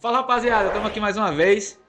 Fala, rapaziada, estamos aqui mais uma vez,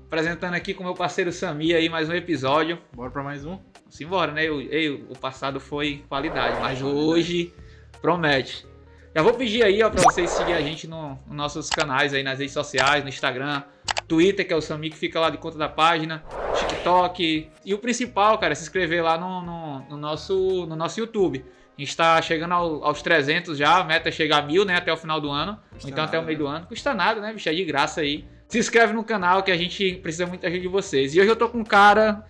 apresentando aqui com o meu parceiro Sami aí mais um episódio. Bora pra mais um? Simbora, né? O passado foi qualidade, mas hoje promete. Já vou pedir aí, ó, pra vocês seguirem a gente nos nossos canais aí nas redes sociais, no Instagram, Twitter, que é o Sami que fica lá de conta da página, TikTok. E o principal, cara, é se inscrever lá no nosso YouTube. A gente tá chegando aos 300 já, a meta é chegar a 1000, né, até o final do ano. Ou então até o meio do ano. Custa nada, né, bicho? É de graça aí. Se inscreve no canal que a gente precisa muito da ajuda de vocês. E hoje eu tô com um cara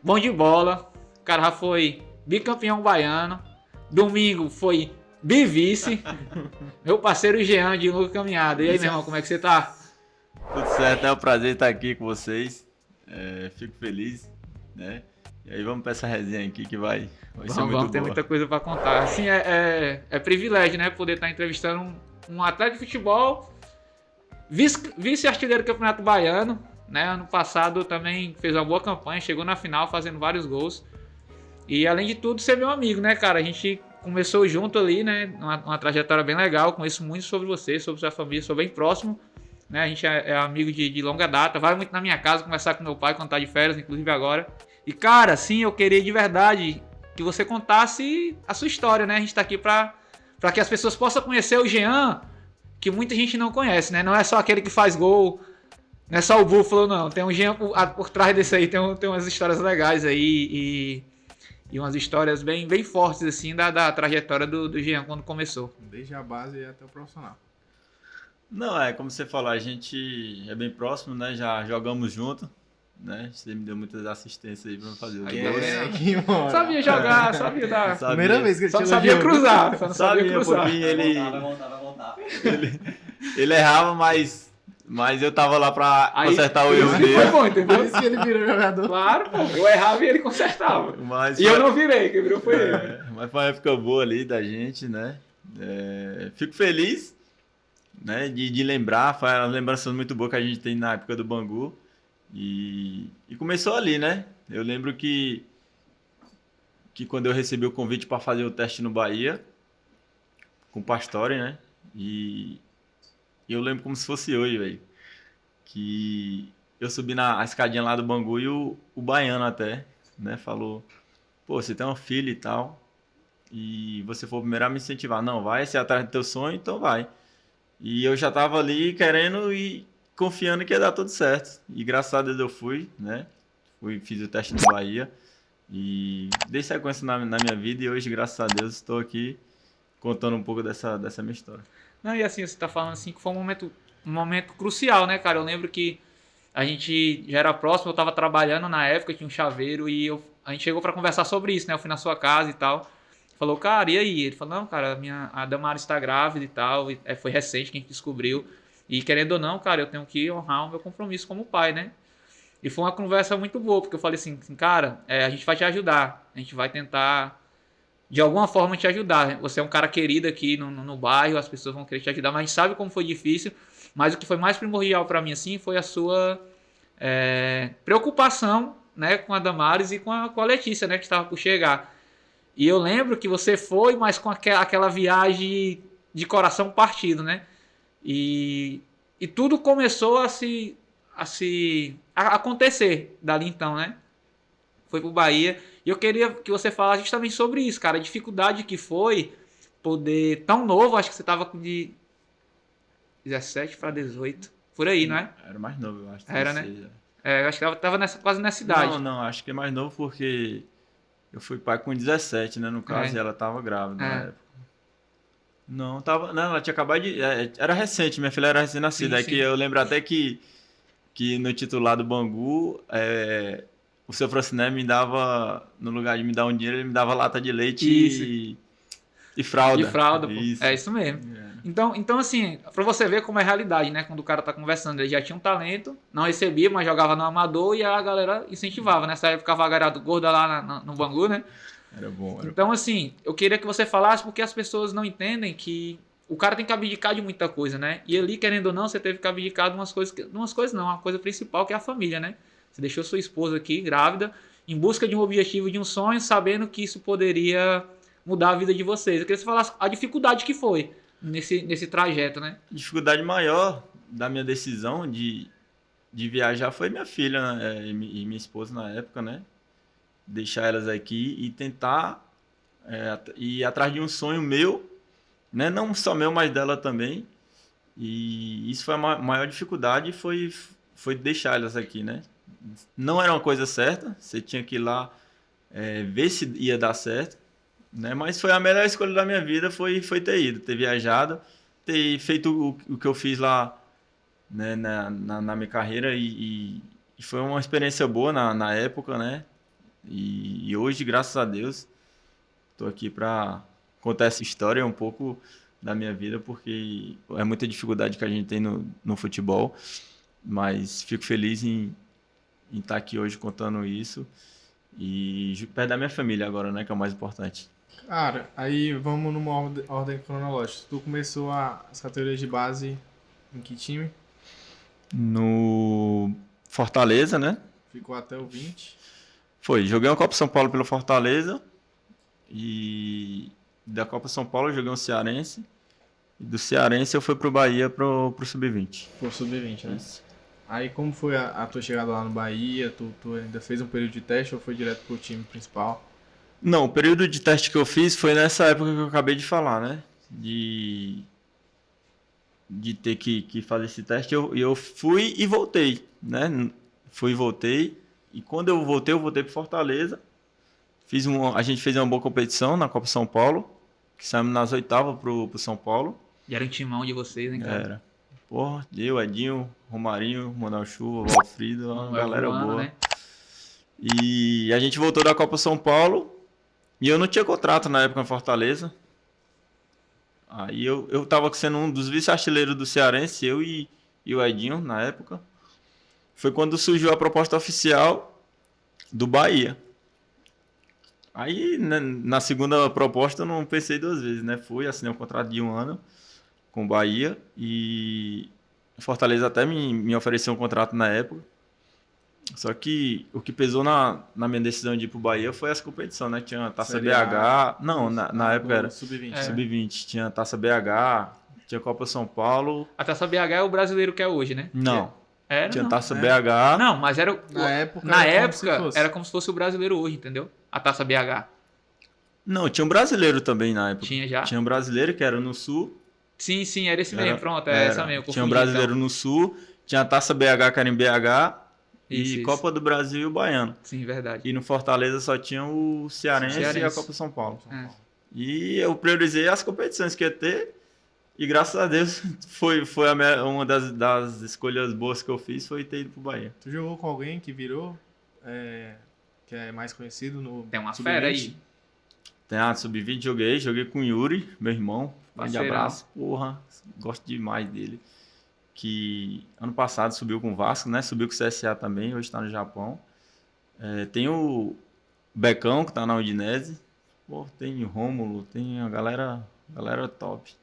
bom de bola. O cara já foi bicampeão baiano. Domingo foi bivice. Meu parceiro Jean de longa caminhada. E aí, meu irmão, como é que você tá? Tudo certo, é um prazer estar aqui com vocês. Fico feliz, né? E aí vamos pra essa resenha aqui que vai ser muito Vamos ter boa. muita coisa pra contar. Assim, é privilégio, né? Poder estar entrevistando um atleta de futebol, vice-artilheiro do Campeonato Baiano, né? Ano passado também fez uma boa campanha, chegou na final fazendo vários gols. E além de tudo, ser meu amigo, né, cara? A gente começou junto ali, né? Uma trajetória bem legal. Conheço muito sobre você, sobre sua família, sou bem próximo. Né? A gente é amigo de longa data. Vai muito na minha casa conversar com meu pai quando tá de férias, inclusive agora. E, cara, sim, eu queria de verdade que você contasse a sua história, né? A gente tá aqui pra que as pessoas possam conhecer o Jean, que muita gente não conhece, né? Não é só aquele que faz gol, não é só o Búfalo, não. Tem um Jean por trás desse aí, tem umas histórias legais aí e umas histórias bem fortes, assim, da trajetória do Jean quando começou. Desde a base até o profissional. Não, como você falou, a gente é bem próximo, né? Já jogamos junto, né? Você me deu muitas assistências aí pra eu fazer o Aí, gol. tá vendo? Que mora. Sabia jogar, sabia dar. Sabia. Primeira vez que ele Só te não sabia elogiou. cruzar, só não sabia Sabia, cruzar. porque ele Vai voltar. ele errava, mas eu tava lá pra Aí, consertar o por erro isso que foi dele. bom, Por entendeu? isso que ele virou jogador. Claro, pô. Eu errava e ele consertava. Mas E eu não virei, quem virou foi ele. Mas foi uma época boa ali da gente, né? Fico feliz, né, de lembrar, foi uma lembrança muito boa que a gente tem na época do Bangu. E começou ali, né? Eu lembro que quando eu recebi o convite para fazer o teste no Bahia, com o Pastore, né? E eu lembro como se fosse hoje, velho. Que eu subi na escadinha lá do Bangu e o baiano até, né? Falou, pô, você tem uma filha e tal, e você foi o primeiro a me incentivar. Não, vai, se é atrás do teu sonho, então vai. E eu já tava ali querendo e confiando que ia dar tudo certo. E graças a Deus eu fui, né? Fiz o teste no Bahia e dei sequência na minha vida e hoje, graças a Deus, estou aqui contando um pouco dessa minha história. Não, e assim, você tá falando assim que foi um momento crucial, né, cara? Eu lembro que a gente já era próximo, eu tava trabalhando na época, tinha um chaveiro e a gente chegou pra conversar sobre isso, né? Eu fui na sua casa e tal. Falou, cara, e aí? Ele falou, não, cara, a Damares está grávida e tal, foi recente que a gente descobriu. E querendo ou não, cara, eu tenho que honrar o meu compromisso como pai, né? E foi uma conversa muito boa, porque eu falei assim cara, a gente vai te ajudar, a gente vai tentar, de alguma forma, te ajudar. Você é um cara querido aqui no bairro, as pessoas vão querer te ajudar, mas a gente sabe como foi difícil. Mas o que foi mais primordial para mim, assim, foi a sua preocupação, né, com a Damares e com a Letícia, né, que estava por chegar. E eu lembro que você foi, mas com aquela viagem de coração partido, né? E tudo começou a acontecer dali então, né? Foi pro Bahia. E eu queria que você falasse justamente sobre isso, cara. A dificuldade que foi poder, tão novo, acho que você tava de 17 para 18, por aí, não é? Era mais novo, eu acho. Era, né? 16, Eu acho que tava quase nessa idade. Não, acho que é mais novo porque eu fui pai com 17, né? No caso, e ela tava grávida na época. Não, ela tinha acabado de... Era recente, minha filha era recém-nascida. Sim. Que eu lembro até que no titular do Bangu, o seu Franciné me dava, no lugar de me dar um dinheiro, ele me dava lata de leite e fralda. De fralda, pô. Isso. É isso mesmo. Então, assim, pra você ver como é a realidade, né? Quando o cara tá conversando, ele já tinha um talento, não recebia, mas jogava no amador e a galera incentivava. Nessa época, a vagarado gorda lá no Bangu, né? Era bom. Então, assim, eu queria que você falasse porque as pessoas não entendem que o cara tem que abdicar de muita coisa, né? E ali, querendo ou não, você teve que abdicar de umas coisas não, uma coisa principal que é a família, né? Você deixou sua esposa aqui, grávida, em busca de um objetivo, de um sonho, sabendo que isso poderia mudar a vida de vocês. Eu queria que você falasse a dificuldade que foi nesse trajeto, né? Dificuldade maior da minha decisão de viajar foi minha filha, né, e minha esposa na época, né? Deixar elas aqui e tentar ir atrás de um sonho meu, né? Não só meu, mas dela também. E isso foi a maior dificuldade, foi deixar elas aqui, né? Não era uma coisa certa, você tinha que ir lá ver se ia dar certo, né? Mas foi a melhor escolha da minha vida, foi ter ido, ter viajado, ter feito o que eu fiz lá, né, na minha carreira e foi uma experiência boa na época, né? E hoje, graças a Deus, estou aqui para contar essa história um pouco da minha vida, porque é muita dificuldade que a gente tem no futebol, mas fico feliz em estar aqui hoje contando isso e perto da minha família agora, né, que é o mais importante. Cara, aí vamos numa ordem cronológica. Tu começou as categorias de base em que time? No Fortaleza, né? Ficou até o 20. Joguei uma Copa São Paulo pelo Fortaleza e da Copa São Paulo eu joguei um Cearense e do Cearense eu fui pro Bahia pro Sub-20. Pro Sub-20, né? Isso. Aí como foi a tua chegada lá no Bahia? Tu ainda fez um período de teste ou foi direto pro time principal? Não, o período de teste que eu fiz foi nessa época que eu acabei de falar, né? De ter que fazer esse teste, eu fui e voltei, né? Fui e voltei. E quando eu voltei pro Fortaleza. A gente fez uma boa competição na Copa São Paulo, que saímos nas oitavas pro São Paulo. E era um timão de vocês, hein, cara? Era. Porra, eu, Edinho, Romarinho, Manuel Chuva, Valfrido, uma galera boa. Né? E a gente voltou da Copa São Paulo e eu não tinha contrato na época em Fortaleza. Aí eu tava sendo um dos vice-artilheiros do Cearense, eu e o Edinho na época. Foi quando surgiu a proposta oficial do Bahia. Aí, né, na segunda proposta, eu não pensei duas vezes, né? Assinei um contrato de 1 ano com o Bahia e Fortaleza até me ofereceu um contrato na época. Só que o que pesou na minha decisão de ir pro Bahia foi essa competição, né? Tinha Taça Série BH. A. Não, na época era Sub-20. Sub-20. Tinha Taça BH, tinha Copa São Paulo. A Taça BH é o brasileiro que é hoje, né? Não. Era, Tinha não. Taça BH. Não, mas era... Na época, era como se fosse o brasileiro hoje, entendeu? A Taça BH. Não, tinha um brasileiro também na época. Tinha já? Tinha um brasileiro que era no Sul. Sim, era esse mesmo. Pronto, é essa mesmo. Tinha um brasileiro no Sul. Tinha a Taça BH, que era em BH. Isso. Copa do Brasil e o Baiano. Sim, verdade. E no Fortaleza só tinha o Cearense e a Copa São Paulo. É. E eu priorizei as competições que ia ter. E graças a Deus foi uma das escolhas boas que eu fiz, foi ter ido pro Bahia. Tu jogou com alguém que virou, que é mais conhecido no Tem uma Sub-20? fera aí. Tem a Sub-20, joguei com o Yuri, meu irmão. Grande Parceirão. abraço. Porra, gosto demais dele. Que ano passado subiu com o Vasco, né? Subiu com o CSA também, hoje tá no Japão. Tem o Becão, que tá na Udinese. Pô, tem o Rômulo, tem a galera top.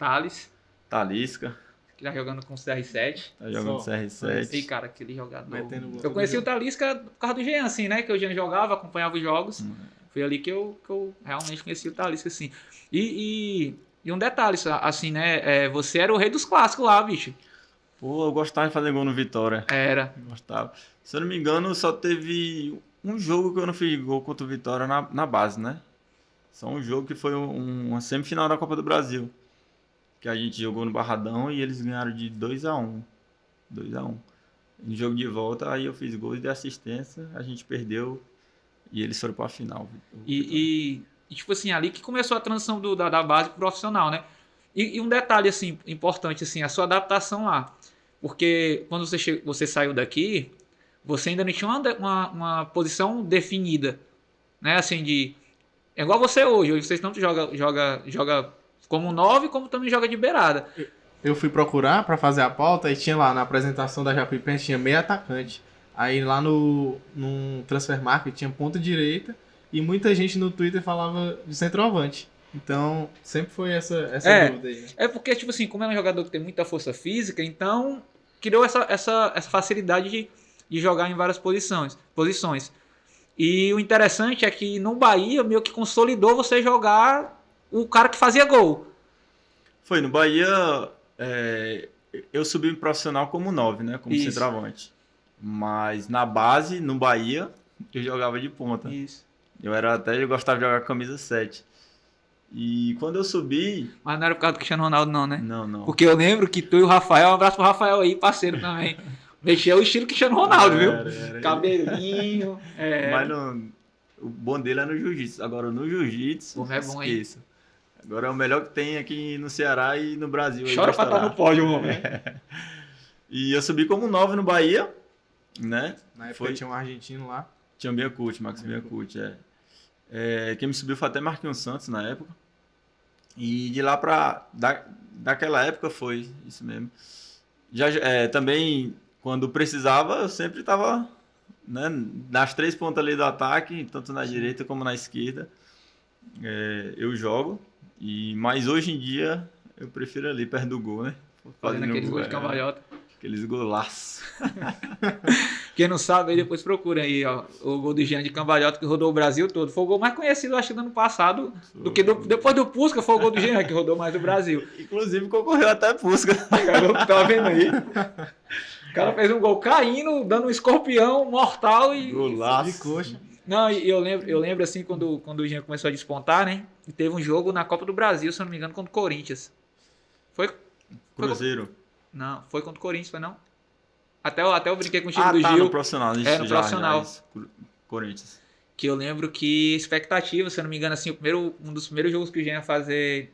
Talisca, Que tá jogando com o CR7. tá jogando Só. CR7. E, cara, aquele jogador. Metendo gol Eu todo conheci o jogo. Talisca por causa do Jean, assim, né? Que o Jean jogava, acompanhava os jogos. Foi ali que eu realmente conheci o Talisca, assim. E um detalhe, assim, né? Você era o rei dos clássicos lá, bicho. Pô, eu gostava de fazer gol no Vitória. Era. Eu gostava. Se eu não me engano, só teve um jogo que eu não fiz gol contra o Vitória na base, né? Só um jogo que foi uma semifinal da Copa do Brasil. Que a gente jogou no Barradão e eles ganharam de 2-1. 2-1. No jogo de volta, aí eu fiz gols de assistência, a gente perdeu e eles foram pra final. E, tipo assim, ali que começou a transição da base pro profissional, né? E um detalhe, assim, importante, assim, a sua adaptação lá. Porque quando você saiu daqui, você ainda não tinha uma posição definida, né? Assim, é igual você hoje. Hoje vocês tanto joga como 9, como também joga de beirada. Eu fui procurar pra fazer a pauta e tinha lá na apresentação da Jacuipense, tinha meio atacante. Aí lá no Transfer Market tinha ponta direita e muita gente no Twitter falava de centroavante. Então, sempre foi essa dúvida aí, né? É porque, tipo assim, como é um jogador que tem muita força física, então criou essa facilidade de jogar em várias posições. E o interessante é que no Bahia meio que consolidou você jogar o cara que fazia gol. Foi, no Bahia, eu subi no profissional como 9, né? Como Isso. centroavante. Mas na base, no Bahia, eu jogava de ponta. Isso. Eu gostava de jogar com camisa 7. E quando eu subi... Mas não era por causa do Cristiano Ronaldo, não, né? Não. Porque eu lembro que tu e o Rafael, um abraço pro Rafael aí, parceiro também. Mexia o estilo Cristiano Ronaldo, viu? Era. Cabelinho. Mas o bom dele é no jiu-jitsu. Agora, no jiu-jitsu, Porra, é bom, hein? esqueça. Agora é o melhor que tem aqui no Ceará e no Brasil. aí Chora vai pra estar estourar. no pódio, homem. E eu subi como 9 no Bahia, né? Na época tinha um argentino lá. Tinha Biancucci, Max Biancucci, quem me subiu foi até Marquinhos Santos na época. E de lá daquela época foi isso mesmo. Também, quando precisava, eu sempre estava, né, nas 3 pontas ali do ataque, tanto na direita como na esquerda. Eu jogo, mas hoje em dia eu prefiro ali perto do gol, né? Fazendo aqueles gols de cambalhota. Aqueles golaços. Quem não sabe, aí depois procura aí, ó, o gol do Jean de cambalhota que rodou o Brasil todo. Foi o gol mais conhecido, acho que do ano passado, depois do Pusca, foi o gol do Jean que rodou mais do Brasil. Inclusive concorreu até Pusca. Tá vendo aí? O cara fez um gol caindo, dando um escorpião mortal e... Golaço. De coxa. Não, e eu lembro assim, quando o Jean começou a despontar, né? E teve um jogo na Copa do Brasil, se eu não me engano, contra o Corinthians. Cruzeiro. Não, foi contra o Corinthians, foi não? Até eu brinquei com o time do tá, Gil. no profissional. Isso, no profissional. Corinthians. Que eu lembro que expectativa, se eu não me engano, assim, um dos primeiros jogos que o Jean ia fazer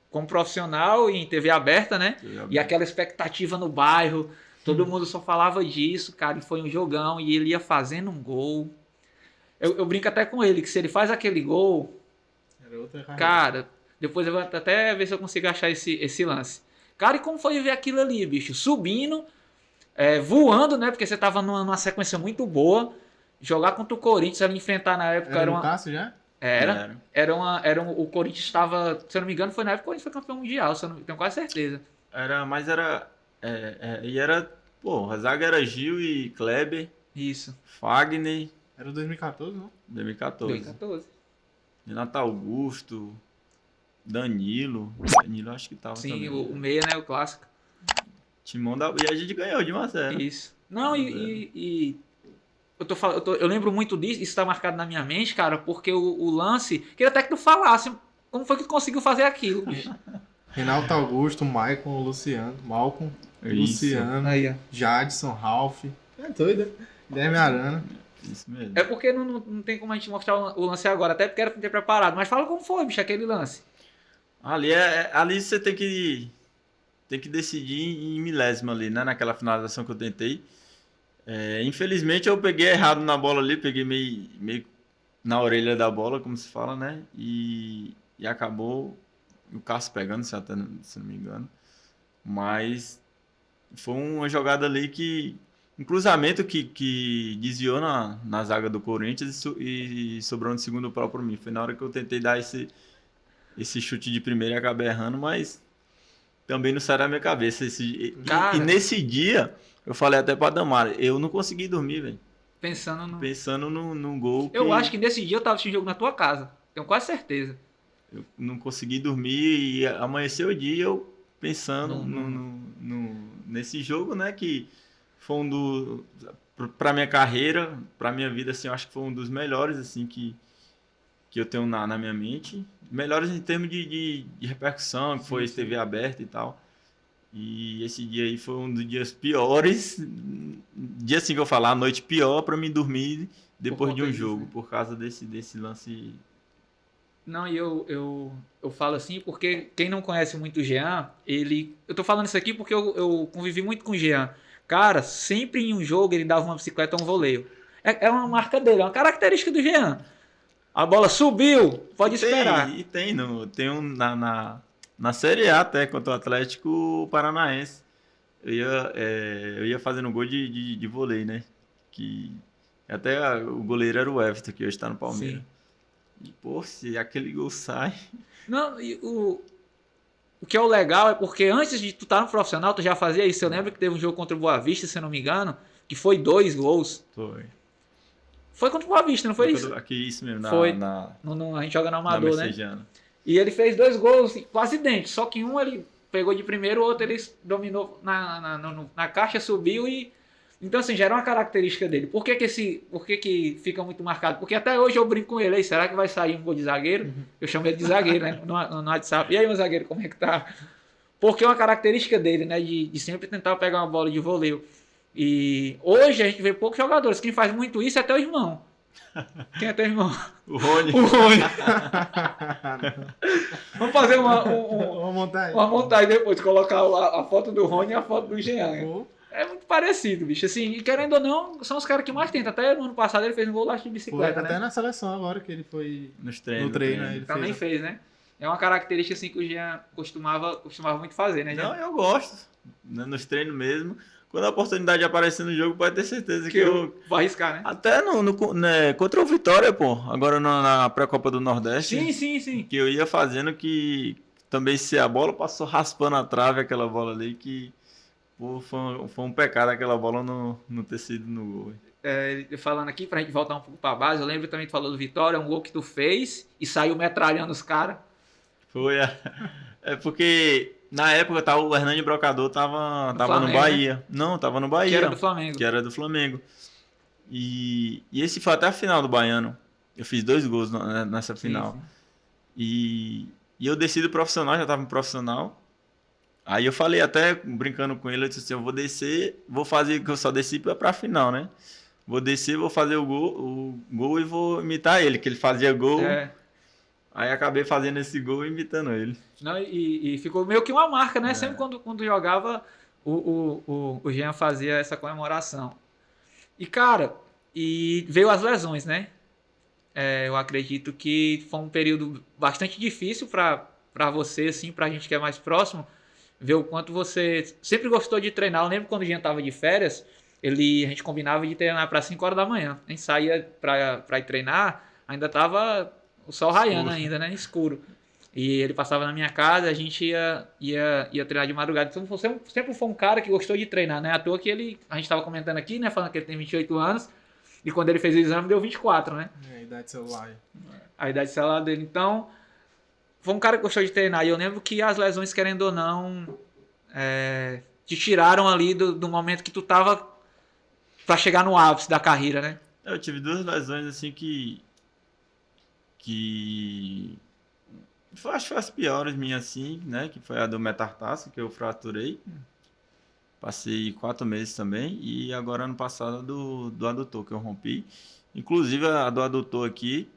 como profissional e em TV aberta, né? E aquela expectativa no bairro, todo mundo só falava disso, cara, e foi um jogão, e ele ia fazendo um gol. Eu brinco até com ele, que se ele faz aquele gol, Era outra carreira. cara, depois eu vou até ver se eu consigo achar esse lance. Cara, e como foi ver aquilo ali, bicho? Subindo, voando, né? Porque você tava numa sequência muito boa. Jogar contra o Corinthians, ele enfrentar na época Era o Cássio já? o Corinthians estava, se eu não me engano, foi na época que o Corinthians foi campeão mundial, tenho quase certeza. Pô, a zaga era Gil e Kleber, Isso. Fagner, Era 2014, não? 2014. 2014. Renato Augusto, Danilo acho que tava Sim, também. o meia, né? O clássico. Timão e a gente ganhou de 1-0. Isso. Não, e eu lembro muito disso, isso tá marcado na minha mente, cara, porque o lance, queria até que tu falasse como foi que tu conseguiu fazer aquilo, bicho. Renato Augusto, Maicon, Luciano, Malcolm, Isso. Luciano, Aí, ó. Jadson, Ralph. É doido, Guilherme Arana. Isso mesmo. É porque não tem como a gente mostrar o lance agora, até porque era pra ter preparado, mas fala como foi, bicho, aquele lance. Ali você tem que decidir em milésima ali, né? Naquela finalização que eu tentei. Infelizmente eu peguei errado na bola ali, peguei meio na orelha da bola, como se fala, né? E acabou o Cássio pegando, se não me engano. Mas foi uma jogada ali um cruzamento que desviou na zaga do Corinthians e sobrou no segundo pau para mim. Foi na hora que eu tentei dar esse chute de primeira e acabei errando, mas também não saiu da minha cabeça. E nesse dia, eu falei até pra Damara, eu não consegui dormir, velho. Pensando num gol. Eu acho que nesse dia eu tava assistindo jogo na tua casa. Tenho quase certeza. Eu não consegui dormir e amanheceu o dia eu pensando nesse jogo, né? Que foi pra minha carreira, pra minha vida, assim, eu acho que foi um dos melhores, assim, que eu tenho na minha mente. Melhores em termos de repercussão, que foi TV aberta e tal. E esse dia aí foi um dos dias piores. Dia assim que eu falar, a noite pior pra mim dormir depois de um jogo, né? Por causa desse lance. Não, e eu falo assim porque quem não conhece muito o Jean, eu tô falando isso aqui porque eu convivi muito com o Jean. Cara, sempre em um jogo ele dava uma bicicleta ou um voleio. É uma marca dele, é uma característica do Jean. A bola subiu, pode esperar. Tem na Série A até, contra o Atlético Paranaense. Eu ia fazendo gol de vôlei, né? Que até o goleiro era o Everton, que hoje tá no Palmeiras. Sim. E, pô, se aquele gol sai... Não, e o que é o legal é porque antes de tu estar no profissional, tu já fazia isso. Eu lembro que teve um jogo contra o Boa Vista, se eu não me engano, que foi 2 gols. Foi contra o Boa Vista, não foi isso? Aqui, isso mesmo. Foi. A gente joga no Amador, né? E ele fez 2 gols quase idênticos, só que um ele pegou de primeiro, o outro ele dominou na caixa, subiu e... Então, assim, já era uma característica dele. Por que fica muito marcado? Porque até hoje eu brinco com ele. Aí, será que vai sair um gol de zagueiro? Eu chamo ele de zagueiro, né? No WhatsApp. E aí, meu zagueiro, como é que tá? Porque é uma característica dele, né? De sempre tentar pegar uma bola de voleio. E hoje a gente vê poucos jogadores. Quem faz muito isso é teu irmão. Quem é teu irmão? O Rony. O Rony. Vamos fazer uma montagem depois. Colocar a foto do Rony e a foto do Jean. É muito parecido, bicho. Assim, e querendo ou não, são os caras que mais tentam. Até no ano passado ele fez um gol lá de bicicleta, foi, né? Até na seleção agora que ele foi no treino, né? Ele também fez, né? É uma característica assim que o Jean costumava muito fazer, né, Jean? Não, eu gosto. Nos treinos mesmo. Quando a oportunidade aparecer no jogo, pode ter certeza que eu vou arriscar, né? Até né, contra o Vitória, pô. Agora na pré-copa do Nordeste. Sim. Que eu ia fazendo que também se a bola passou raspando a trave, aquela bola ali, que pô, foi um pecado aquela bola não ter sido no gol. Falando aqui, pra gente voltar um pouco pra base, eu lembro também que tu falou do Vitória, um gol que tu fez e saiu metralhando os caras. Foi, é porque na época o Hernani Brocador tava Flamengo, no Bahia. né? Não, tava no Bahia. Que era do Flamengo. E esse foi até a final do Baiano. Eu fiz 2 gols nessa final. Sim. E eu desci do profissional, já tava no profissional. Aí eu falei até, brincando com ele, eu disse assim, eu vou descer, vou fazer, que eu só desci pra final, né? Vou descer, vou fazer o gol e vou imitar ele, que ele fazia gol. Aí acabei fazendo esse gol e imitando ele. Não, e ficou meio que uma marca, né? Sempre quando jogava, o Jean fazia essa comemoração. E, cara, veio as lesões, né? Eu acredito que foi um período bastante difícil para você, assim, pra gente que é mais próximo, ver o quanto você sempre gostou de treinar. Eu lembro quando o Jean tava de férias, a gente combinava de treinar para 5 horas da manhã. A gente saía para ir treinar, ainda tava o sol raiando ainda, né? Escuro. E ele passava na minha casa, a gente ia treinar de madrugada. Então você sempre foi um cara que gostou de treinar, né? À toa que a gente tava comentando aqui, né? Falando que ele tem 28 anos. E quando ele fez o exame, deu 24, né? A idade celular. A idade celular dele. Então, foi um cara que gostou de treinar. E eu lembro que as lesões, querendo ou não, te tiraram ali do momento que tu tava pra chegar no ápice da carreira, né? Eu tive 2 lesões, assim, que acho que foi as piores minhas, assim, né? Que foi a do metatarso, que eu fraturei. Passei 4 meses também. E agora, ano passado, do adutor, que eu rompi. Inclusive, a do adutor aqui,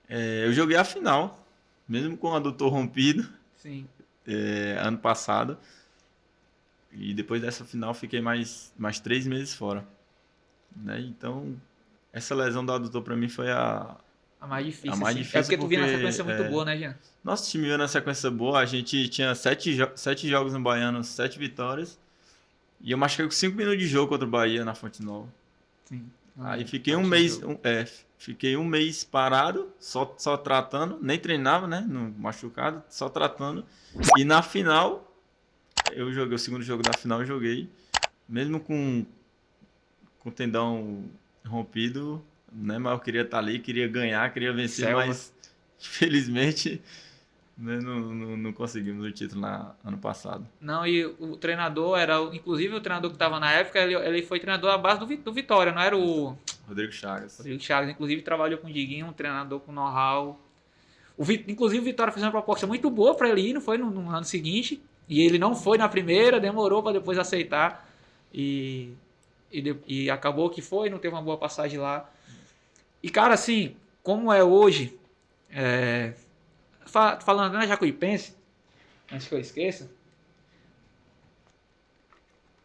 eu joguei a final, mesmo com o adutor rompido. Sim. Ano passado. E depois dessa final, fiquei mais 3 meses fora. Né? Então, essa lesão do adutor, pra mim, foi a mais difícil. É porque tu vinha na sequência muito boa, né, Jean? Nosso time veio na sequência boa. A gente tinha 7 jogos no Baiano, 7 vitórias. E eu machuquei com 5 minutos de jogo contra o Bahia na Fonte Nova. Sim. Aí fiquei fiquei um mês parado, só tratando. Nem treinava, né? No machucado, só tratando. E na final, eu joguei o segundo jogo da final, eu joguei. Mesmo com o tendão rompido, né? Mas eu queria estar ali, queria ganhar, queria vencer, mas infelizmente, né, não conseguimos o título ano passado. Não, e o treinador inclusive o treinador que estava na época, ele foi treinador à base do Vitória, não era o Rodrigo Chagas. Rodrigo Chagas, inclusive trabalhou com o Diguinho, um treinador com know-how. Inclusive o Vitória fez uma proposta muito boa para ele ir, não foi no ano seguinte, e ele não foi na primeira, demorou para depois aceitar e acabou que foi, não teve uma boa passagem lá. E, cara, assim, como é hoje, falando na Jacuipense, antes que eu esqueça,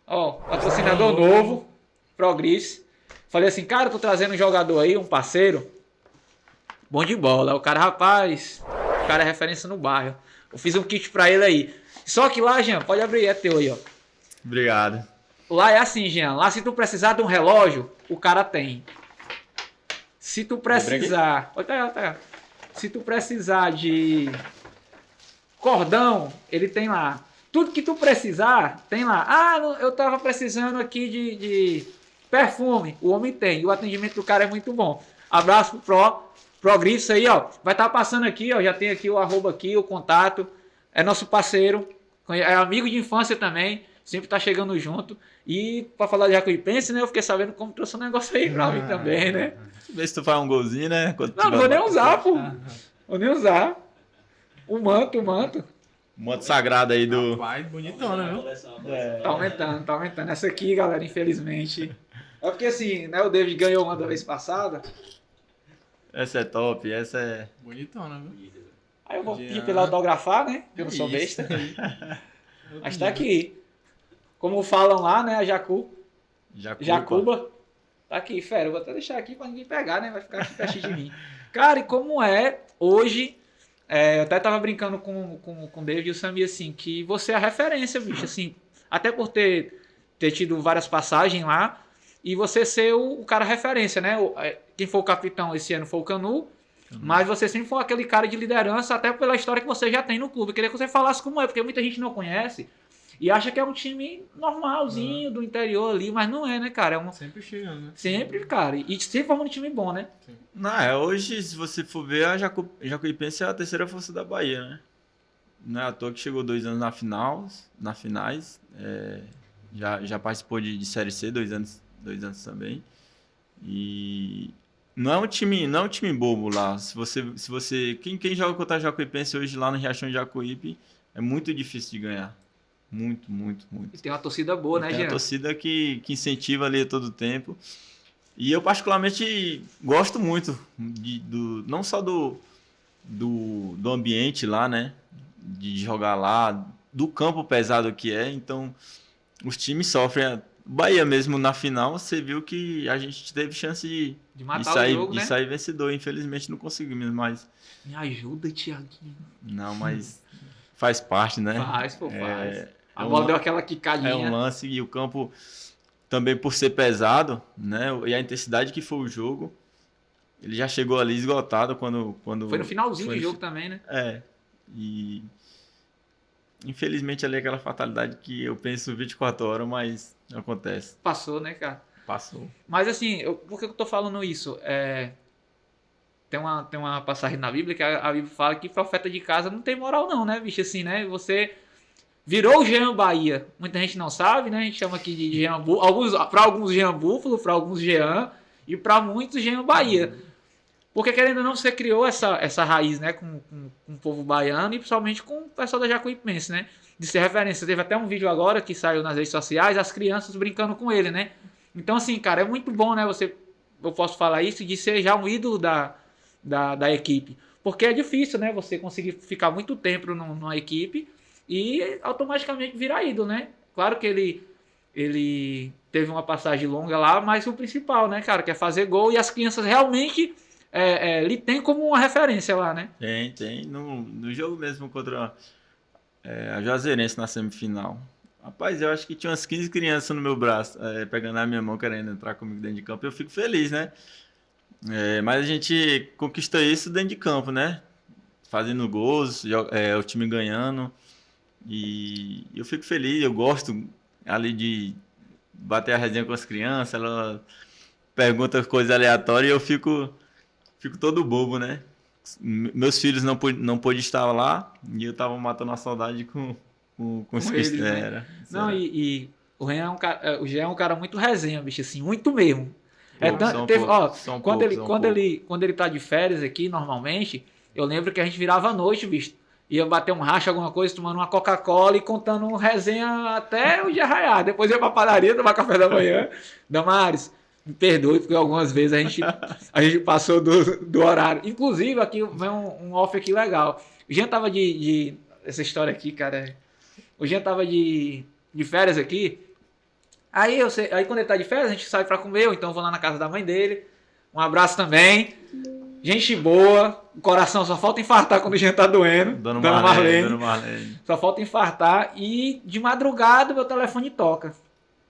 patrocinador novo, Progris. Falei assim, cara, tô trazendo um jogador aí, um parceiro, bom de bola. O cara, rapaz, o cara é referência no bairro. Eu fiz um kit pra ele aí. Só que lá, Jean, pode abrir, é teu aí, ó. Obrigado. Lá é assim, Jean, lá se tu precisar de um relógio, o cara tem. Se tu precisar... Olha, se tu precisar de cordão, ele tem lá. Tudo que tu precisar, tem lá. Ah, eu tava precisando aqui de perfume. O homem tem. E o atendimento do cara é muito bom. Abraço pro Progrifs aí, ó. Vai estar passando aqui, ó. Já tem aqui o arroba aqui, o contato. É nosso parceiro. É amigo de infância também, sempre tá chegando junto. E pra falar de Jacuipense, né, eu fiquei sabendo como trouxe um negócio aí pra mim também, né? Vê se tu faz um golzinho, né? Não vou nem usar, pô. Vou nem usar. O manto. O manto sagrado aí do... Rapaz, bonitona, viu? Tá aumentando. Essa aqui, galera, infelizmente. É porque assim, né, o David ganhou uma da vez passada. Essa é top, essa é... Bonitona, viu? Aí eu vou pedir pra ele autografar, né? Eu não sou Isso. besta. Mas tá aqui. Como falam lá, né? A Jacuba. Tá aqui, fera. Eu vou até deixar aqui pra ninguém pegar, né? Vai ficar aqui pertinho de mim. Cara, e como é hoje... eu até tava brincando com o David e o Sami, assim, que você é a referência, bicho, assim, até por ter tido várias passagens lá, e você ser o cara referência, né? Quem foi o capitão esse ano foi o Canu, mas você sempre foi aquele cara de liderança, até pela história que você já tem no clube. Eu queria que você falasse como é, porque muita gente não conhece e acha que é um time normalzinho do interior ali, mas não é, né, cara? Sempre chegando, né? Sempre, cara. E sempre formando um time bom, né? Não, hoje, se você for ver, a Jacuipense é a terceira força da Bahia, né? Não é à toa que chegou 2 anos na finais. Já participou de Série C, 2 anos também. E não é um time bobo lá. Quem joga contra a Jacuipense hoje lá no Riachão de Jacuípe é muito difícil de ganhar. Muito. E tem uma torcida boa, né, Jean? Tem Jean? uma torcida que incentiva ali todo o tempo. E eu particularmente gosto muito não só do ambiente lá, né? De jogar lá, do campo pesado que é. Então, os times sofrem. Bahia mesmo na final, você viu que a gente teve chance de matar o jogo, né? de sair vencedor. Infelizmente não conseguimos, mas... Me ajuda, Thiaguinho. Não, mas faz parte, né? Faz. A bola deu aquela quicadinha. É um lance e o campo também por ser pesado, né? E a intensidade que foi o jogo, ele já chegou ali esgotado quando foi no finalzinho do jogo também, né? E infelizmente ali aquela fatalidade que eu penso 24 horas, mas acontece. Passou, né, cara? Passou. Mas assim, por que eu tô falando isso? Tem uma passagem na Bíblia que a Bíblia fala que profeta de casa não tem moral não, né, bicho? Assim, né? Você virou o Jean Bahia. Muita gente não sabe, né? A gente chama aqui de Jean Búfalo. Para alguns Jean Búfalo, para alguns Jean e para muitos Jean Bahia. Porque querendo ou não, você criou essa raiz, né? Com o povo baiano e principalmente com o pessoal da Jacuipense, né? De ser referência. Teve até um vídeo agora que saiu nas redes sociais, as crianças brincando com ele, né? Então assim, cara, é muito bom, né? Eu posso falar isso de ser já um ídolo da equipe. Porque é difícil, né? Você conseguir ficar muito tempo numa equipe e automaticamente virar ídolo, né? Claro que ele teve uma passagem longa lá, mas o principal, né, cara, que é fazer gol e as crianças realmente lhe tem como uma referência lá, né? Tem. No jogo mesmo contra a Juazeirense na semifinal. Rapaz, eu acho que tinha umas 15 crianças no meu braço, pegando na minha mão, querendo entrar comigo dentro de campo. Eu fico feliz, né? Mas a gente conquista isso dentro de campo, né? Fazendo gols, o time ganhando. E eu fico feliz, eu gosto ali de bater a resenha com as crianças, ela pergunta coisas aleatórias e eu fico todo bobo, né? Meus filhos não pôde estar lá e eu tava matando a saudade com os que eles, era. né? Não, e o Jean é um cara muito resenha, bicho, assim, muito mesmo. Quando ele tá de férias aqui, normalmente, eu lembro que a gente virava à noite, bicho. Ia bater um racha, alguma coisa, tomando uma Coca-Cola e contando resenha até o dia raiar. Depois ia pra padaria, tomar café da manhã. Damares, me perdoe, porque algumas vezes a gente passou do horário. Inclusive, aqui vem um off aqui legal. O Jean tava essa história aqui, cara. O Jean tava de férias aqui. Aí quando ele tá de férias, a gente sai pra comer, ou então eu vou lá na casa da mãe dele. Um abraço também. Gente boa, o coração só falta infartar quando o Jean tá doendo. Dona Marlene. Só falta infartar. E de madrugada meu telefone toca.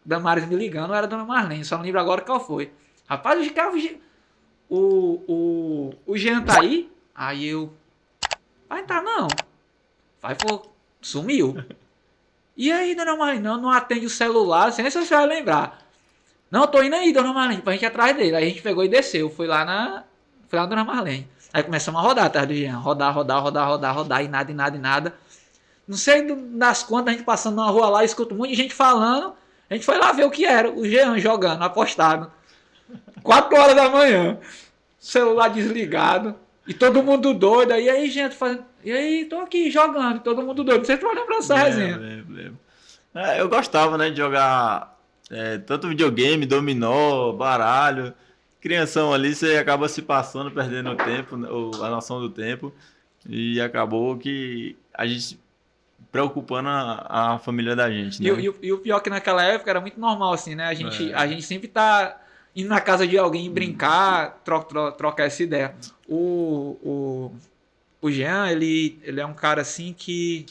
Damares me ligando, era a Dona Marlene, só não lembro agora qual foi. Rapaz, o Jean tá aí? Aí eu... Vai tá não. Sumiu. E aí, Dona Marlene? Não atende o celular, não sei nem se você vai lembrar. Não, eu tô indo aí, Dona Marlene, pra gente ir atrás dele. Aí a gente pegou e desceu, foi lá na Dona Marlene. Aí começamos a rodar atrás do Jean. Rodar, e nada. Não sei das quantas, a gente passando na rua lá, escuta um monte de gente falando. A gente foi lá ver o que era. O Jean jogando, apostado. 4 horas da manhã. Celular desligado. E todo mundo doido. E aí, gente, fazendo... E aí, tô aqui jogando. Todo mundo doido. Você vai lembrar dessa resenha. Lembro. Eu gostava, né, de jogar tanto videogame, dominó, baralho. Crianção ali, você acaba se passando, perdendo o tempo, a noção do tempo. E acabou que a gente preocupando a família da gente, né? E o pior é que naquela época era muito normal, assim, né? A gente sempre tá indo na casa de alguém brincar, trocar essa ideia. O Jean, ele é um cara assim que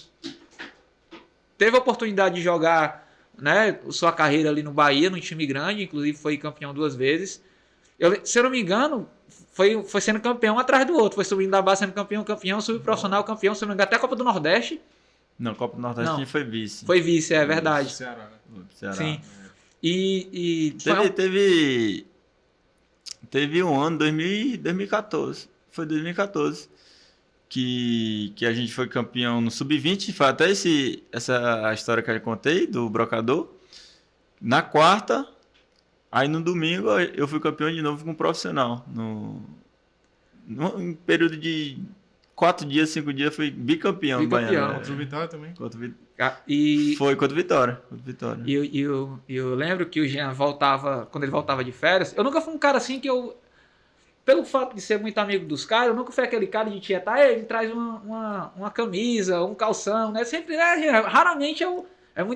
teve a oportunidade de jogar, né, sua carreira ali no Bahia, num time grande, inclusive foi campeão 2 vezes. Se eu não me engano, foi sendo campeão atrás do outro. Foi subindo da base, sendo campeão, subprofissional, campeão, se eu não me engano, até a Copa do Nordeste. Não, Copa do Nordeste Não. a gente foi vice. Foi vice, é verdade. Ceará, né? Ceará. Sim. E Teve um ano, 2014. Foi 2014. Que a gente foi campeão no Sub-20. Foi até essa história que eu contei do brocador. Na quarta, aí no domingo eu fui campeão de novo com um profissional. Em período de 4 dias, 5 dias, fui bicampeão do Baiano. Contra o Vitória também. Foi contra o Vitória. E eu lembro que o Jean voltava, quando ele voltava de férias, eu nunca fui um cara assim que eu, pelo fato de ser muito amigo dos caras, eu nunca fui aquele cara de tietar, ele traz uma camisa, um calção, né? Sempre, raramente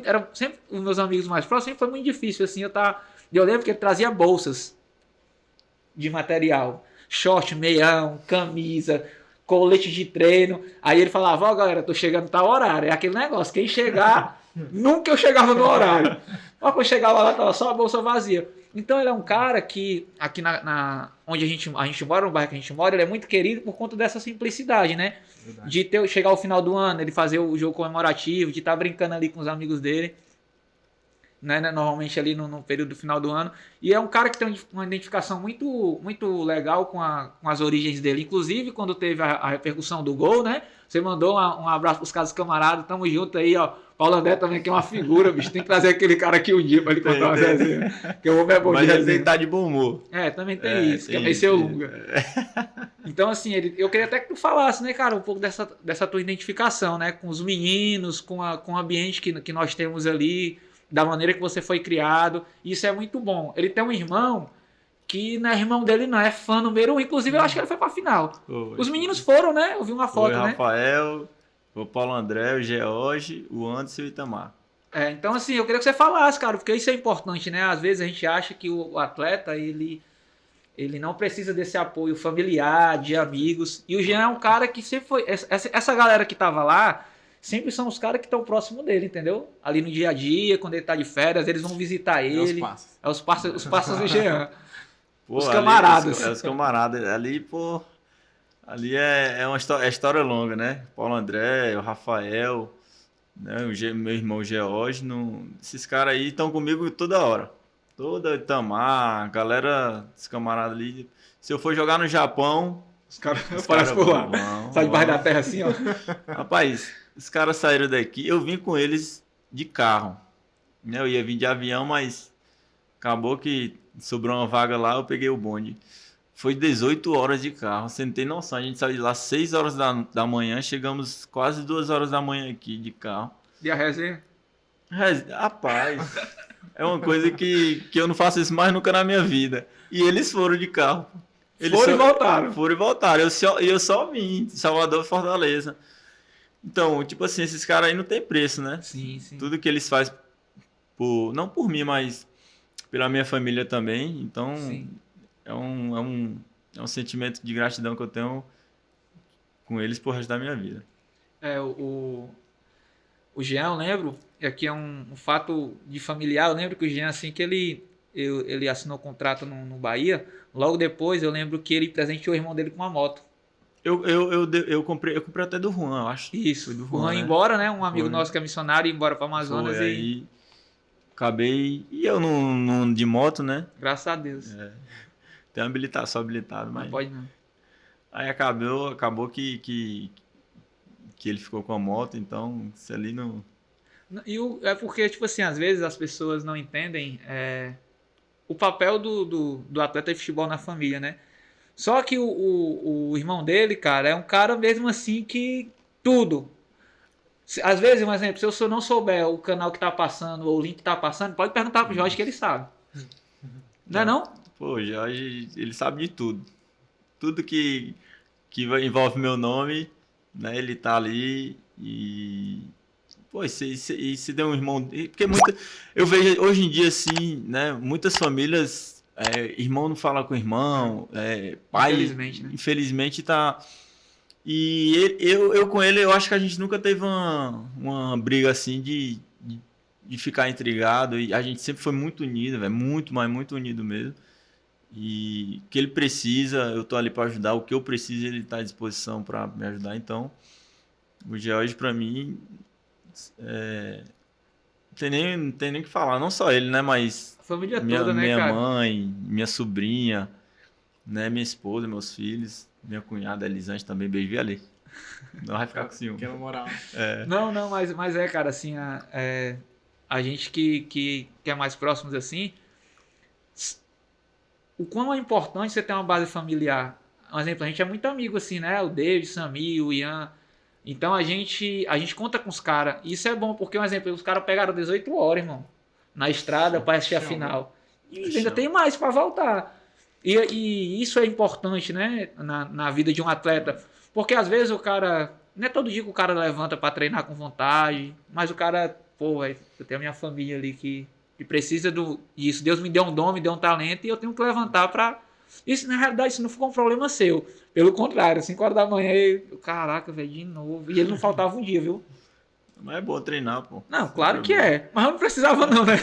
era sempre os meus amigos mais próximos, sempre foi muito difícil, assim, eu lembro que ele trazia bolsas de material, short, meião, camisa, colete de treino. Aí ele falava, galera, tô chegando tal horário. É aquele negócio, quem chegar, nunca eu chegava no horário. Quando eu chegava lá, tava só a bolsa vazia. Então ele é um cara que, aqui onde a gente mora, no bairro que a gente mora, ele é muito querido por conta dessa simplicidade, né? Verdade. De chegar ao final do ano, ele fazer o jogo comemorativo, de estar brincando ali com os amigos dele. Né, normalmente ali no período do final do ano, e é um cara que tem uma identificação muito, muito legal com as origens dele, inclusive quando teve a repercussão do gol, né, você mandou um abraço pros caras camaradas, tamo junto aí, ó, Paulo André também que é uma figura, bicho, tem que trazer aquele cara aqui um dia pra ele contar uma resenha, que o homem é bom de resenha. Mas ele tá de bom humor. Também tem isso, que é seu Lunga. Então assim, eu queria até que tu falasse, né, cara, um pouco dessa tua identificação, né, com os meninos, com o ambiente que nós temos ali, da maneira que você foi criado. Isso é muito bom. Ele tem um irmão que não é irmão dele, não. É fã número 1. Inclusive, eu acho que ele foi pra final. Os meninos foram, né? Eu vi uma foto, né? O Rafael, o Paulo André, o George, o Anderson e o Itamar. Então, assim, eu queria que você falasse, cara, porque isso é importante, né? Às vezes a gente acha que o atleta, ele não precisa desse apoio familiar, de amigos. E o Jean é um cara que sempre foi... Essa galera que tava lá... Sempre são os caras que estão próximo dele, entendeu? Ali no dia a dia, quando ele tá de férias, eles vão visitar ele. Os parças do Jean. Pô, os camaradas. Os camaradas. Ali, pô... Ali é uma história longa, né? Paulo André, o Rafael, né? Meu irmão George. Esses caras aí estão comigo toda hora. Toda Itamar, galera, os camaradas ali. Se eu for jogar no Japão... Os caras parecem por lá. Sai debaixo da terra assim, ó. Rapaz, os caras saíram daqui. Eu vim com eles de carro. Eu ia vir de avião, mas acabou que sobrou uma vaga lá, eu peguei o bonde. Foi 18 horas de carro. Você não tem noção. A gente saiu de lá 6 horas da manhã, chegamos quase 2 horas da manhã aqui de carro. E a resenha? Rapaz, é uma coisa que eu não faço isso mais nunca na minha vida. E eles foram de carro. Foram e voltaram. Eu só vim de Salvador e Fortaleza. Então, tipo assim, esses caras aí não tem preço, né? Sim. Tudo que eles fazem, não por mim, mas pela minha família também. Então, é um sentimento de gratidão que eu tenho com eles pro resto da minha vida. O Jean, eu lembro, e aqui é um fato de familiar, eu lembro que o Jean, assim, que ele assinou contrato no Bahia. Logo depois, eu lembro que ele presenteou o irmão dele com uma moto. Eu comprei até do Juan, eu acho. Isso, do Juan ia embora, né? Um amigo nosso que é missionário, ia embora para Amazonas. Aí acabei... E eu não de moto, né? Graças a Deus. Sou habilitado, mas... Não pode não. Aí acabou que que ele ficou com a moto, então isso ali não... É porque, tipo assim, às vezes as pessoas não entendem o papel do atleta de futebol na família, né? Só que o irmão dele, cara, é um cara mesmo assim que tudo. Às vezes, um exemplo, se eu não souber o canal que tá passando ou o link que tá passando, pode perguntar pro Jorge que ele sabe. Não é não? Pô, o Jorge, ele sabe de tudo. Tudo que envolve meu nome, né? Ele tá ali e... Pô, e se der um irmão... Porque eu vejo hoje em dia, assim, né? Muitas famílias, irmão não fala com irmão, pai... Infelizmente, né? Infelizmente tá... E eu com ele, eu acho que a gente nunca teve uma briga assim de ficar intrigado. E a gente sempre foi muito unido, velho. Muito, mas muito unido mesmo. E o que ele precisa, eu tô ali para ajudar. O que eu preciso, ele tá à disposição para me ajudar. Então, o George, para mim, não tem nem o que falar. Não só ele, né? Mas A família toda, né, minha cara? mãe, minha sobrinha, né? Minha esposa, meus filhos. Minha cunhada, Elisante, também, beijo ali. Não vai ficar com ciúme. Aquela moral. Não, mas cara, assim, a gente que é mais próximos assim, o quão é importante você ter uma base familiar. Um exemplo, a gente é muito amigo, assim, né? O David, o Samir, o Ian. Então a gente conta com os caras. Isso é bom, porque, um exemplo, os caras pegaram 18 horas, irmão, na estrada para assistir a final. E ainda tem mais para voltar. E isso é importante, né, na vida de um atleta. Porque às vezes o cara... Não é todo dia que o cara levanta para treinar com vontade, mas o cara... Pô, eu tenho a minha família ali que precisa disso. Deus me deu um dom, me deu um talento e eu tenho que levantar para... Isso, na realidade, isso não ficou um problema seu. Pelo contrário, 5 horas da manhã, caraca, velho, de novo. E ele não faltava um dia, viu? Mas é bom treinar, pô. Não, claro que é. Mas eu não precisava não, né?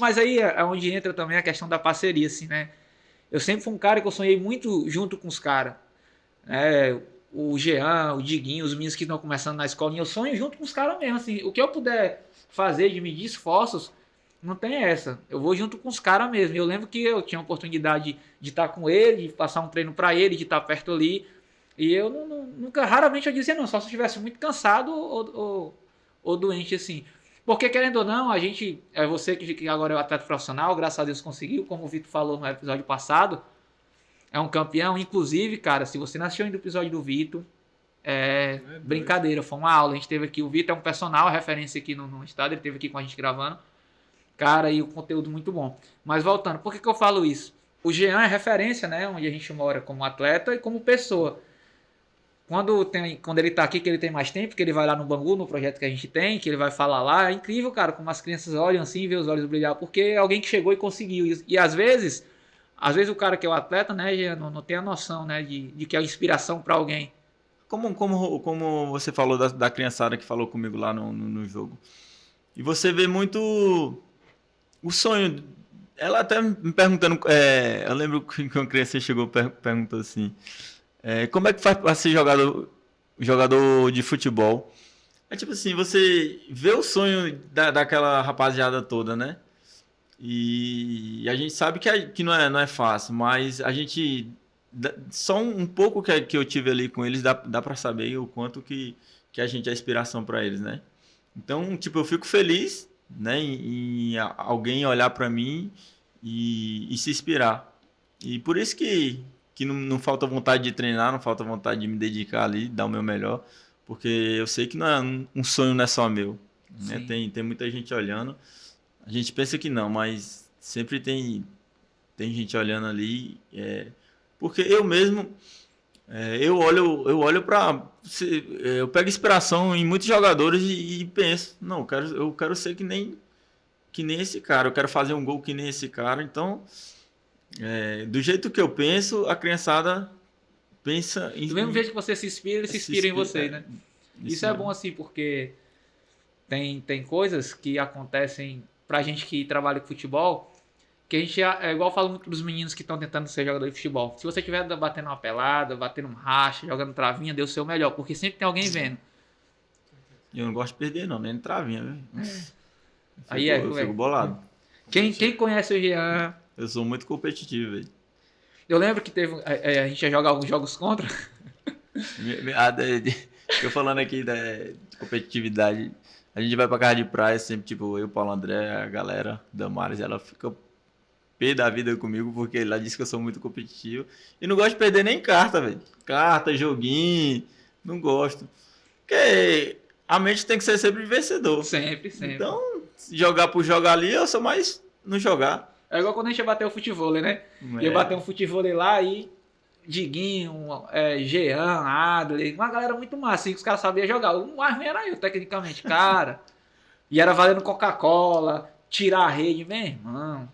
Mas aí é onde entra também a questão da parceria, assim, né? Eu sempre fui um cara que eu sonhei muito junto com os caras. O Jean, o Diguinho, os meninos que estão começando na escolinha, eu sonho junto com os caras mesmo, assim. O que eu puder fazer de medir esforços, não tem essa. Eu vou junto com os caras mesmo. Eu lembro que eu tinha a oportunidade de estar com ele, de passar um treino para ele, de estar perto ali. E eu nunca, raramente eu dizia não, só se eu estivesse muito cansado ou doente, assim. Porque, querendo ou não, a gente, você que agora é o atleta profissional, graças a Deus conseguiu, como o Vitor falou no episódio passado, é um campeão. Inclusive, cara, se você não assistiu ainda o episódio do Vitor, brincadeira, foi uma aula. A gente teve aqui, o Vitor é um personal, referência aqui no estado, ele esteve aqui com a gente gravando. Cara, e o conteúdo muito bom. Mas voltando, por que eu falo isso? O Jean é referência, né, onde a gente mora como atleta e como pessoa. Quando ele tá aqui, que ele tem mais tempo, que ele vai lá no Bangu, no projeto que a gente tem, que ele vai falar lá, é incrível, cara, como as crianças olham assim, vê os olhos brilhar, porque é alguém que chegou e conseguiu. E às vezes o cara que é o atleta, né, não tem a noção, né, de que é inspiração para alguém. Como você falou da criançada que falou comigo lá no jogo. E você vê muito o sonho. Ela até me perguntando, eu lembro que uma criança chegou e perguntou assim, como é que faz para ser jogador de futebol? É tipo assim, você vê o sonho daquela rapaziada toda, né? E a gente sabe que não é fácil, mas a gente... Só um pouco que eu tive ali com eles, dá para saber o quanto que a gente é inspiração para eles, né? Então, tipo, eu fico feliz, né, em alguém olhar para mim e se inspirar. E por isso que não falta vontade de treinar, não falta vontade de me dedicar ali, dar o meu melhor, porque eu sei que não é um sonho, não é só meu, né? Tem muita gente olhando. A gente pensa que não, mas sempre tem gente olhando ali, porque eu mesmo, eu olho para... Eu pego inspiração em muitos jogadores e penso, não, eu quero ser que nem esse cara, eu quero fazer um gol que nem esse cara. Então, do jeito que eu penso, a criançada pensa em... Do mesmo jeito que você se inspira, ele se inspira em você, né? Isso é bom assim, porque tem coisas que acontecem pra gente que trabalha com futebol, que a gente, igual eu falo muito dos meninos que estão tentando ser jogador de futebol. Se você estiver batendo uma pelada, batendo um racha, jogando travinha, dê o seu melhor, porque sempre tem alguém vendo. Eu não gosto de perder não, nem travinha, viu? Eu fico bolado. Quem conhece o Jean... Eu sou muito competitivo, velho. Eu lembro que a gente ia jogar alguns jogos contra. Eu falando aqui da competitividade, a gente vai pra casa de praia, sempre, tipo, eu, Paulo André, a galera, Damares, ela fica pé da vida comigo, porque ela diz que eu sou muito competitivo. E não gosto de perder nem carta, velho. Carta, joguinho, não gosto. Porque a mente tem que ser sempre vencedor. Sempre, sempre. Então, se jogar por jogar ali, eu sou mais não jogar. É igual quando a gente ia bater o futebol, né? Ia bater um futebol lá e Diguinho, Jean, Adler, uma galera muito massa, assim, que os caras sabiam jogar. O mais ruim era eu, tecnicamente, cara. E era valendo Coca-Cola, tirar a rede, meu irmão.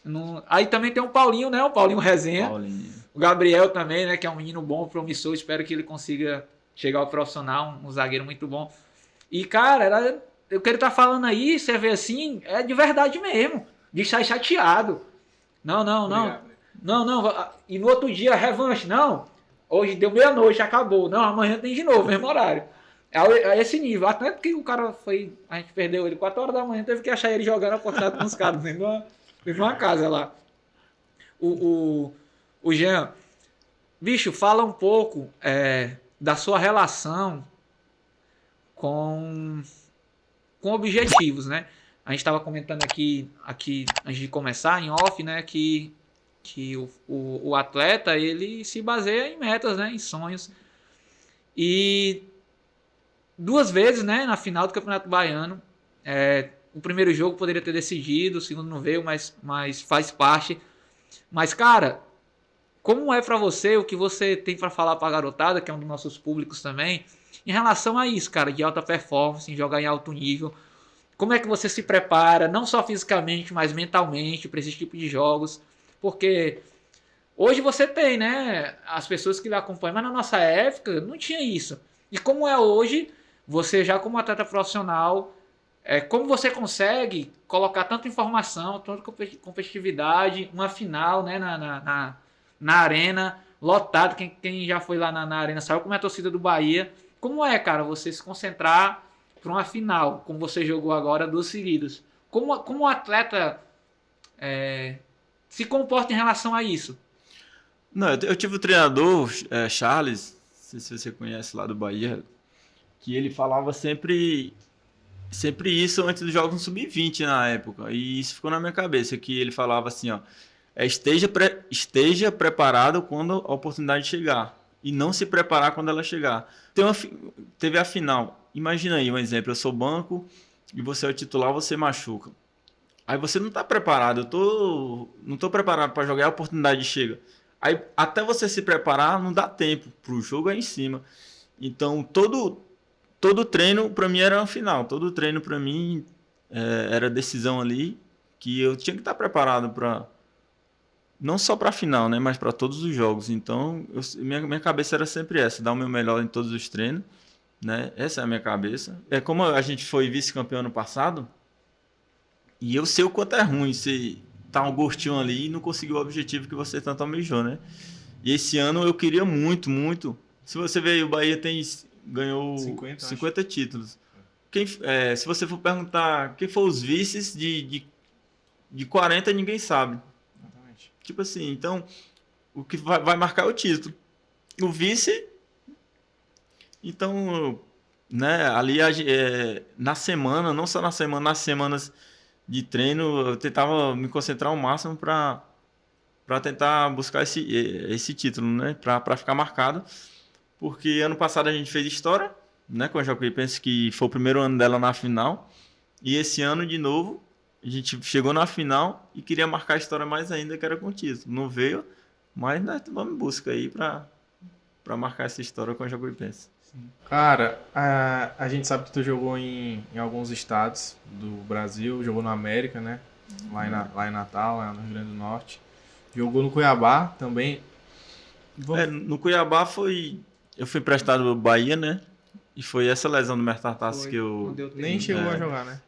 Não... Aí também tem o Paulinho, né? O Paulinho Resenha. Paulinho. O Gabriel também, né? Que é um menino bom, promissor. Espero que ele consiga chegar ao profissional, um zagueiro muito bom. E, cara, o que ele tá falando aí, você vê assim, é de verdade mesmo. De sair chateado. Não. Obrigado. Não. E no outro dia, revanche. Não. Hoje deu meia-noite, acabou. Não, amanhã tem de novo, mesmo horário. É esse nível. Até porque o cara foi. A gente perdeu ele 4 horas da manhã, teve que achar ele jogando apostado com os caras dentro de uma casa lá. O Jean, bicho, fala um pouco da sua relação com objetivos, né? A gente estava comentando aqui antes de começar, em off, né, que o atleta, ele se baseia em metas, né, em sonhos. E 2 vezes, né, na final do Campeonato Baiano, o primeiro jogo poderia ter decidido, o segundo não veio, mas faz parte. Mas, cara, como é pra você, o que você tem pra falar pra garotada, que é um dos nossos públicos também, em relação a isso, cara, de alta performance, em jogar em alto nível? Como é que você se prepara, não só fisicamente, mas mentalmente, para esse tipo de jogos? Porque hoje você tem, né, as pessoas que lhe acompanham, mas na nossa época não tinha isso. E como é hoje, você já como atleta profissional, como você consegue colocar tanta informação, tanta competitividade, uma final, né, na arena, lotado, quem já foi lá na arena sabe como é a torcida do Bahia. Como é, cara, você se concentrar para uma final, como você jogou agora 2 seguidas? Como o atleta se comporta em relação a isso? Não, eu tive um treinador, Charles, não sei se você conhece lá do Bahia, que ele falava sempre isso antes dos jogos no Sub-20 na época. E isso ficou na minha cabeça, que ele falava assim, ó, esteja preparado quando a oportunidade chegar e não se preparar quando ela chegar. Teve a final. Imagina aí um exemplo, eu sou banco e você é o titular, você machuca. Aí você não está preparado, não estou preparado para jogar, a oportunidade chega. Aí até você se preparar, não dá tempo, pro jogo em cima. Então todo treino para mim era uma final, todo treino para mim era decisão ali, que eu tinha que estar preparado para não só para a final, né, mas para todos os jogos. Então minha cabeça era sempre essa, dar o meu melhor em todos os treinos. Né? Essa é a minha cabeça. Como a gente foi vice-campeão ano passado, e eu sei o quanto é ruim você tá um gostinho ali e não conseguir o objetivo que você tanto almejou, né? E esse ano eu queria muito, muito. Se você ver, o Bahia ganhou 50 títulos. Se você for perguntar quem foram os vices de 40, ninguém sabe. Exatamente. Tipo assim, então o que vai marcar é o título. O vice. Então, né, ali na semana, não só na semana, nas semanas de treino, eu tentava me concentrar ao máximo para tentar buscar esse título, né, para ficar marcado, porque ano passado a gente fez história, né, com a Jacuipense, que foi o primeiro ano dela na final, e esse ano de novo a gente chegou na final e queria marcar a história mais ainda, que era com o título. Não veio, mas nós vamos em busca aí para marcar essa história com a Jacuipense. Cara, a gente sabe que tu jogou em alguns estados do Brasil, jogou no América, né? Lá em Natal, lá no Rio Grande do Norte. Jogou no Cuiabá também. No Cuiabá eu fui emprestado do Bahia, né? E foi essa lesão do metatarso que eu... Nem chegou a jogar, né?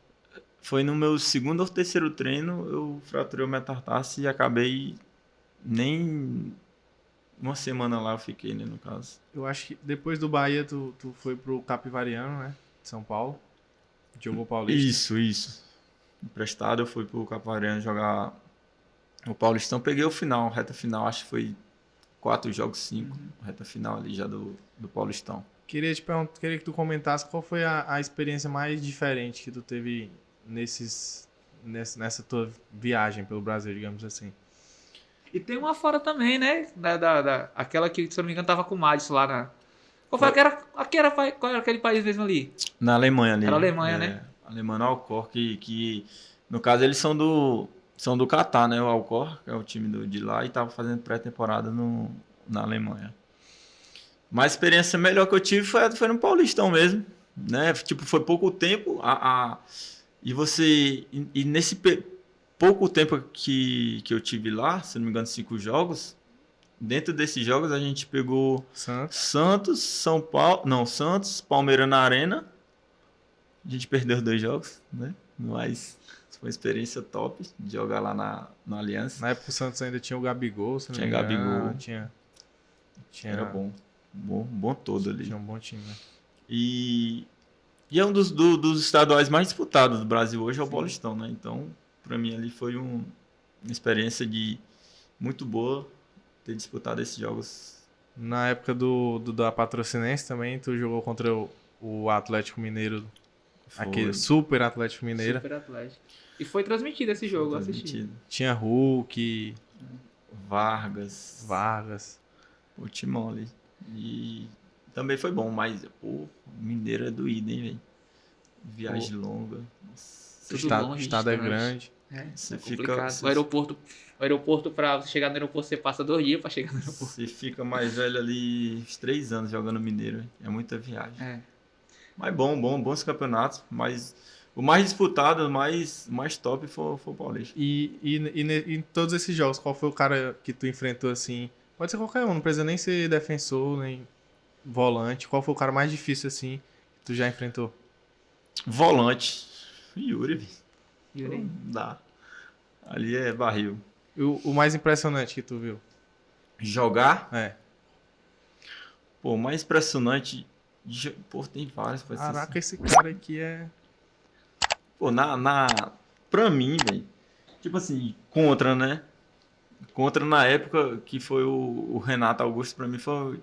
Foi no meu segundo ou terceiro treino, eu fraturei o metatarso e acabei nem... Uma semana lá eu fiquei, né, no caso. Eu acho que depois do Bahia tu foi pro Capivariano, né? De São Paulo. Jogou Paulista. Isso. Emprestado, eu fui pro Capivariano jogar o Paulistão. Peguei o final, reta final, acho que foi 4 jogos, 5, reta final ali já do Paulistão. Queria te perguntar, queria que tu comentasse qual foi a experiência mais diferente que tu teve nessa tua viagem pelo Brasil, digamos assim. E tem uma fora também, né? Aquela que, se eu não me engano, tava com o Madison lá na. Qual era aquele país mesmo ali? Na Alemanha ali. Era a Alemanha, né? Alemanha Alcor, que no caso eles são do Catar, né? O Alcor, que é o time de lá, e tava fazendo pré-temporada na Alemanha. Mas a experiência melhor que eu tive foi no Paulistão mesmo, né? Tipo, foi pouco tempo e nesse pouco tempo que eu tive lá, se não me engano, 5 jogos, dentro desses jogos a gente pegou Santos, São Paulo, não, Santos, Palmeiras na Arena. A gente perdeu os 2 jogos, né? Mas foi uma experiência top de jogar lá na Aliança. Na época o Santos ainda tinha o Gabigol, se não Tinha me engano. Gabigol. Tinha... Era bom todo ali. Tinha um bom time, né? E é um dos estaduais mais disputados do Brasil hoje, é o Paulistão, né? Então, para mim ali foi uma experiência muito boa ter disputado esses jogos. Na época da Patrocinense também, tu jogou contra o Atlético Mineiro, aquele Super Atlético Mineiro. Super Atlético. E foi transmitido esse jogo, eu assisti. Tinha Hulk, Vargas. O timão ali. E também foi bom, mas o Mineiro é doído, hein, velho? Viagem longa. O estado é grande. Você fica... O aeroporto, pra chegar no aeroporto, você passa 2 dias pra chegar no aeroporto. Você fica mais velho ali, uns 3 anos jogando Mineiro, véio. É muita viagem. Mas bons campeonatos, mas o mais disputado, o mais top foi o Paulista. E em todos esses jogos, qual foi o cara que tu enfrentou assim? Pode ser qualquer um, não precisa nem ser defensor, nem volante. Qual foi o cara mais difícil assim que tu já enfrentou? Volante. Yuri. Não dá. Ali é barril. O mais impressionante que tu viu? Jogar? É. Pô, o mais impressionante... Pô, tem vários. Caraca, esse cara aqui é... Pô, pra mim, velho... Tipo assim, contra, né? Contra na época que foi o Renato Augusto, pra mim foi...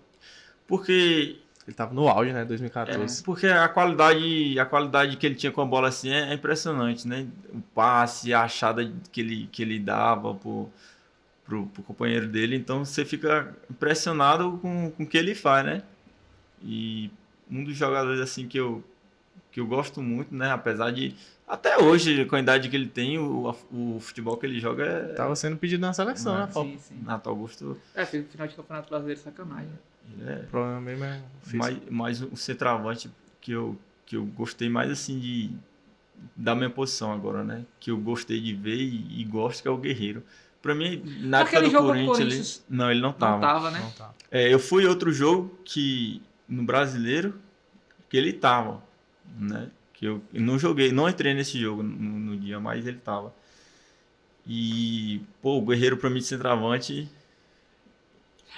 Porque... Ele tava no auge, né? 2014. Porque a qualidade que ele tinha com a bola assim é impressionante, né? O passe, a achada que ele dava pro companheiro dele. Então você fica impressionado com o que ele faz, né? E um dos jogadores assim que eu gosto muito, né? Apesar de... Até hoje, com a idade que ele tem, o futebol que ele joga é... Tava sendo pedido na seleção, né? Sim. Renato Augusto... fez o final de campeonato brasileiro sacanagem. O problema mesmo é mais o centroavante que eu gostei mais assim da minha posição agora, né? Que eu gostei de ver e gosto, que é o Guerreiro. Pra mim, na época do Corinthians... Não, ele não tava. Não tava, né? Não tava. Eu fui outro jogo no Brasileiro que ele tava, né? Que eu não joguei, não entrei nesse jogo no dia, mas ele tava. E, pô, o Guerreiro pra mim de centroavante...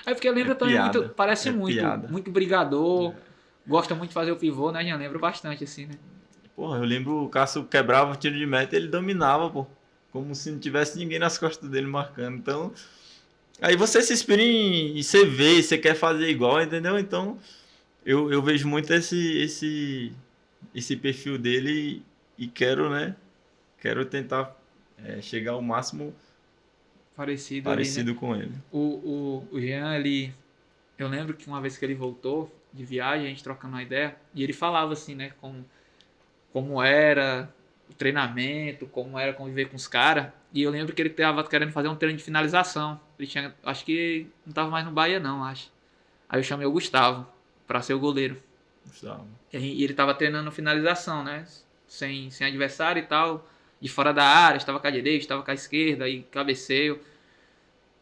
Porque lembra também muito, parece muito brigador, gosta muito de fazer o pivô, né? Já lembro bastante, assim, né? Porra, eu lembro o Cássio quebrava o tiro de meta e ele dominava, pô. Como se não tivesse ninguém nas costas dele marcando. Então, aí você se inspira e você vê, você quer fazer igual, entendeu? Então, eu vejo muito esse perfil dele e quero, né? Quero tentar chegar ao máximo parecido ali, né? Com ele. O Jean, eu lembro que uma vez que ele voltou de viagem, a gente trocando uma ideia, e ele falava assim, né, como era o treinamento, como era conviver com os caras, e eu lembro que ele tava querendo fazer um treino de finalização. Acho que não tava mais no Bahia não, acho. Aí eu chamei o Gustavo pra ser o goleiro. Gustavo. E ele tava treinando finalização, né, sem adversário e tal, de fora da área, estava com a direita, estava com a esquerda, e cabeceio.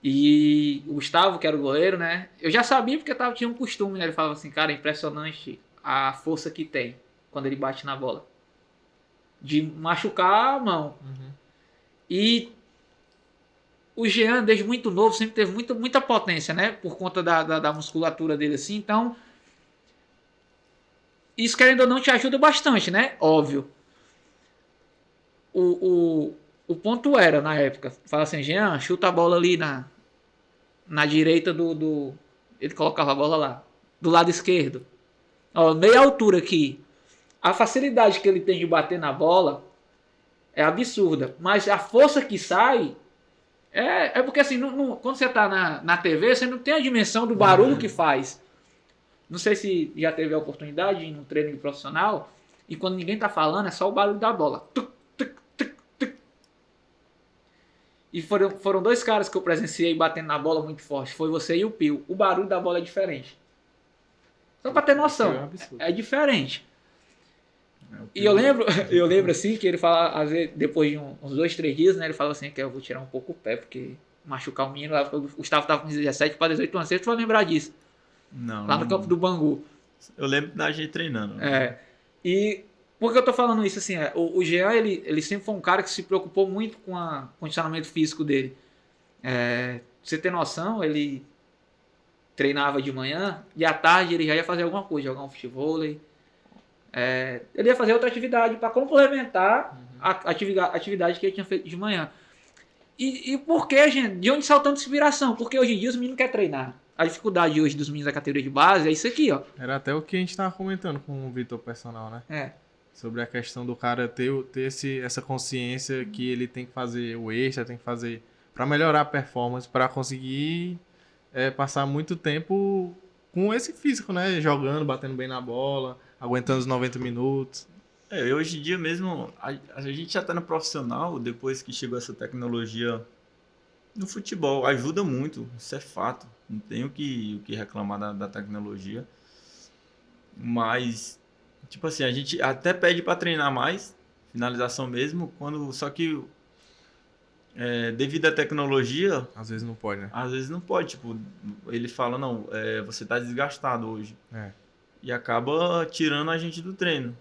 E o Gustavo, que era o goleiro, né? Eu já sabia porque tinha um costume, né? Ele falava assim, cara, é impressionante a força que tem quando ele bate na bola. De machucar a mão. Uhum. E o Jean, desde muito novo, sempre teve muita potência, né? Por conta da musculatura dele, assim. Então, isso, querendo ou não, te ajuda bastante, né? Óbvio. O ponto era, na época, fala assim, Jean, chuta a bola ali na direita ele colocava a bola lá, do lado esquerdo. Ó, meia altura aqui. A facilidade que ele tem de bater na bola é absurda. Mas a força que sai é porque assim, quando você tá na TV, você não tem a dimensão do barulho que faz. Não sei se já teve a oportunidade de ir num treino profissional e quando ninguém tá falando é só o barulho da bola. Tuc, tuc, tuc, tuc. E foram dois caras que eu presenciei batendo na bola muito forte. Foi você e o Pio. O barulho da bola é diferente. Só pra ter noção. É diferente. E eu lembro assim que ele fala, às vezes, depois de uns 2, 3 dias, né? Ele fala assim que eu vou tirar um pouco o pé, porque machucar o menino lá, o Gustavo tava com 17 para 18 anos, você vai lembrar disso. Não. Lá no campo do Bangu. Eu lembro da gente treinando. E por que eu tô falando isso assim? O Jean, ele sempre foi um cara que se preocupou muito com o condicionamento físico dele. Pra você ter noção, ele treinava de manhã e à tarde ele já ia fazer alguma coisa, jogar um futevôlei. Ele ia fazer outra atividade para complementar a atividade que ele tinha feito de manhã. E por que, gente? De onde saiu tanta inspiração? Porque hoje em dia os meninos querem treinar. A dificuldade hoje dos meninos da categoria de base é isso aqui, ó. Era até o que a gente tava comentando com o Vitor Personal, né? Sobre a questão do cara ter essa consciência que ele tem que fazer o extra, tem que fazer para melhorar a performance, para conseguir passar muito tempo com esse físico, né? Jogando, batendo bem na bola, aguentando os 90 minutos. Hoje em dia mesmo, a gente já tá no profissional, depois que chegou essa tecnologia no futebol, ajuda muito, isso é fato. Não tenho o que reclamar da tecnologia. Mas, tipo assim, a gente até pede para treinar mais, finalização mesmo, só que devido à tecnologia... Às vezes não pode, né? Às vezes não pode, tipo, ele fala, não, você tá desgastado hoje. E acaba tirando a gente do treino.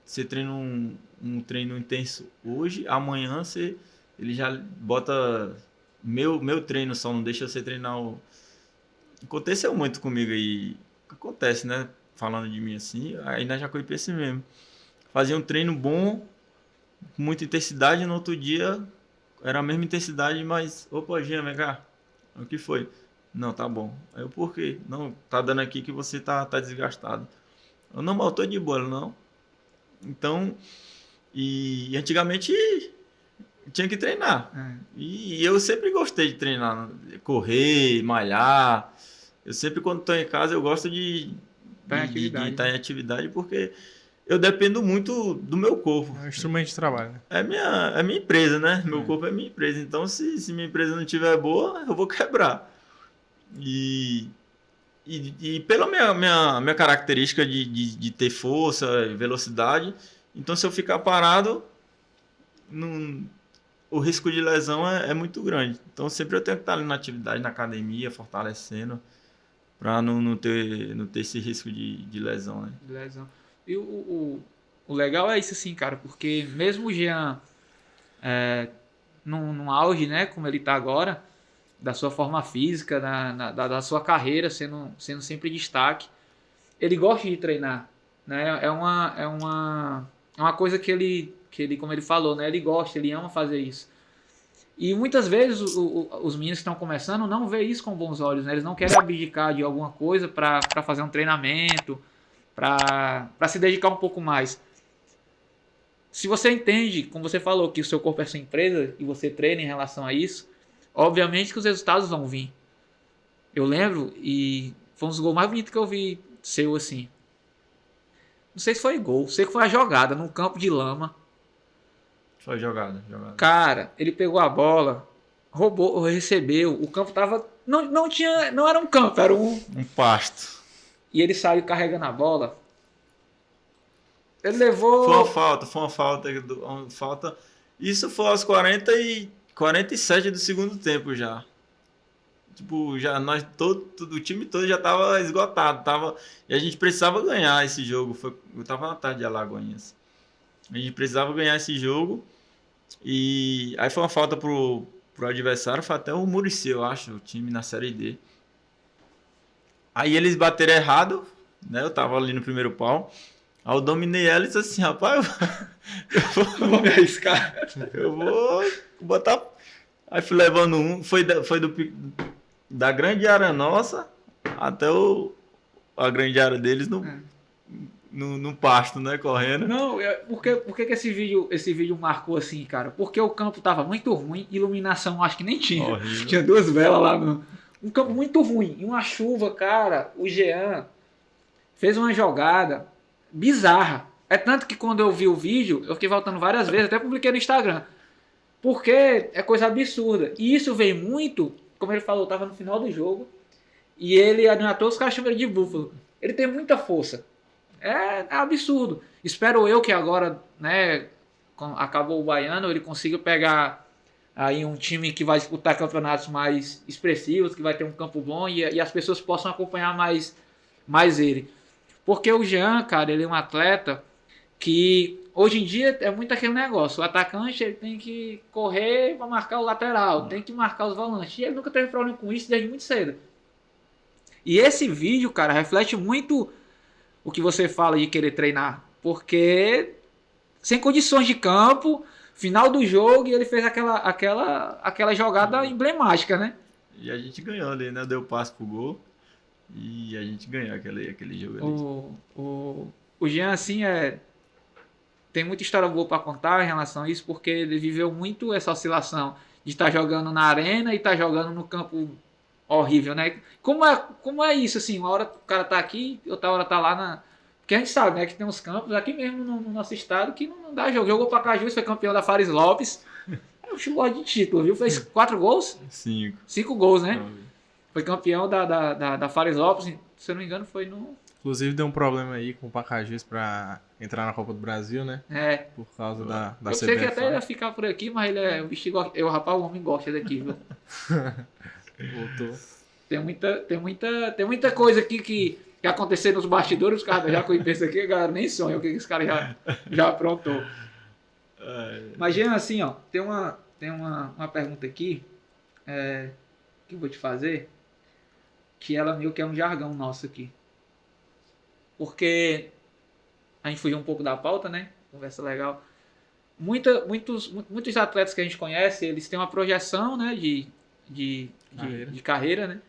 Você treina um treino intenso hoje, amanhã ele já bota meu treino só, não deixa você treinar Aconteceu muito comigo aí. Acontece, né? Falando de mim assim, aí na Jacuipense mesmo. Fazia um treino bom, com muita intensidade, no outro dia era a mesma intensidade, mas... Opa, Jean, vem cá. O que foi? Não, tá bom. Aí eu, por quê? Não, tá dando aqui que você tá desgastado. Eu não, mas eu tô de boa, não. Então, e antigamente tinha que treinar. E eu sempre gostei de treinar, correr, malhar. Eu sempre, quando estou em casa, eu gosto de estar em atividade, porque eu dependo muito do meu corpo. É um instrumento de trabalho, né? É minha empresa, né? Meu corpo é minha empresa. Então, se minha empresa não estiver boa, eu vou quebrar. E pela minha característica de ter força e velocidade, então se eu ficar parado, o risco de lesão é muito grande. Então sempre eu tenho que estar ali na atividade, na academia, fortalecendo, para não ter esse risco de lesão, né? De lesão. E o legal é isso assim, cara, porque mesmo o Jean num auge, né, como ele está agora, da sua forma física, da sua carreira, sendo sempre destaque, ele gosta de treinar, né? É uma coisa que ele, como ele falou, né? Ele gosta, ele ama fazer isso. E muitas vezes os meninos que estão começando não veem isso com bons olhos, né? Eles não querem abdicar de alguma coisa para fazer um treinamento, para se dedicar um pouco mais. Se você entende, como você falou, que o seu corpo é sua empresa e você treina em relação a isso, obviamente que os resultados vão vir. Eu lembro, e foi um dos gols mais bonitos que eu vi seu assim. Não sei se foi gol, sei que foi a jogada num campo de lama. Foi jogada. Cara, ele pegou a bola, roubou, recebeu, o campo tava... Não era um campo, era um pasto. E ele saiu carregando a bola. Ele levou... Foi uma falta. Isso foi aos 47 do segundo tempo já. Tipo, já o time todo já tava esgotado. E a gente precisava ganhar esse jogo. Eu tava na tarde de Alagoinhas. A gente precisava ganhar esse jogo. E aí foi uma falta pro adversário. Foi até o Muricy, eu acho, o time na Série D. Aí eles bateram errado, né? Eu tava ali no primeiro pau. Aí eu dominei ela e disse assim, rapaz, eu vou me arriscar. Eu vou botar... Aí fui levando foi do da grande área nossa até a grande área deles no pasto, né? Correndo. Não, por que que esse vídeo marcou assim, cara? Porque o campo tava muito ruim, iluminação acho que nem tinha. Horrível. Tinha 2 velas lá no. Um campo muito ruim. E uma chuva, cara. O Jean fez uma jogada bizarra. É tanto que quando eu vi o vídeo, eu fiquei voltando várias vezes, até publiquei no Instagram. Porque é coisa absurda. E isso veio muito, como ele falou, tava no final do jogo. E ele adiantou os caras chamam ele de búfalo. Ele tem muita força. É absurdo. Espero eu que agora, né, acabou o Baiano, ele consiga pegar aí um time que vai disputar campeonatos mais expressivos, que vai ter um campo bom e as pessoas possam acompanhar mais ele. Porque o Jean, cara, ele é um atleta que hoje em dia é muito aquele negócio. O atacante ele tem que correr para marcar o lateral, tem que marcar os volantes. E ele nunca teve problema com isso desde muito cedo. E esse vídeo, cara, reflete muito o que você fala de querer treinar. Porque sem condições de campo, final do jogo, e ele fez aquela jogada emblemática, né? E a gente ganhou ali, né? Deu passe pro gol. E a gente ganhou aquele jogo ali. O Jean, assim, tem muita história boa para contar em relação a isso, porque ele viveu muito essa oscilação de estar jogando na arena e estar jogando no campo horrível, né? Como é isso, assim? Uma hora o cara tá aqui, outra hora tá lá na... Porque a gente sabe, né, que tem uns campos aqui mesmo no nosso estado que não dá jogo. Jogou pra Cajus, foi campeão da Fares Lopes. É um chuló de título, viu? Fez 4 gols? 5. 5 gols, né? Foi campeão da Fares Lopes, se eu não me engano, foi no... Inclusive deu um problema aí com o Pacajus pra entrar na Copa do Brasil, né? É. Por causa da Eu sei que CBF. até ia ficar por aqui, mas ele é... O bicho gosta... Eu, rapaz, o homem gosta daqui, viu? Voltou. Tem muita coisa aqui que acontecer nos bastidores, os caras já conhecem aqui, a galera nem sonha o que esse cara já aprontou. Mas, Jean, assim, ó, tem uma pergunta aqui que eu vou te fazer, que ela meio que é um jargão nosso aqui. Porque a gente fugiu um pouco da pauta, né? Conversa legal. Muitos atletas que a gente conhece, eles têm uma projeção, né, de carreira, né?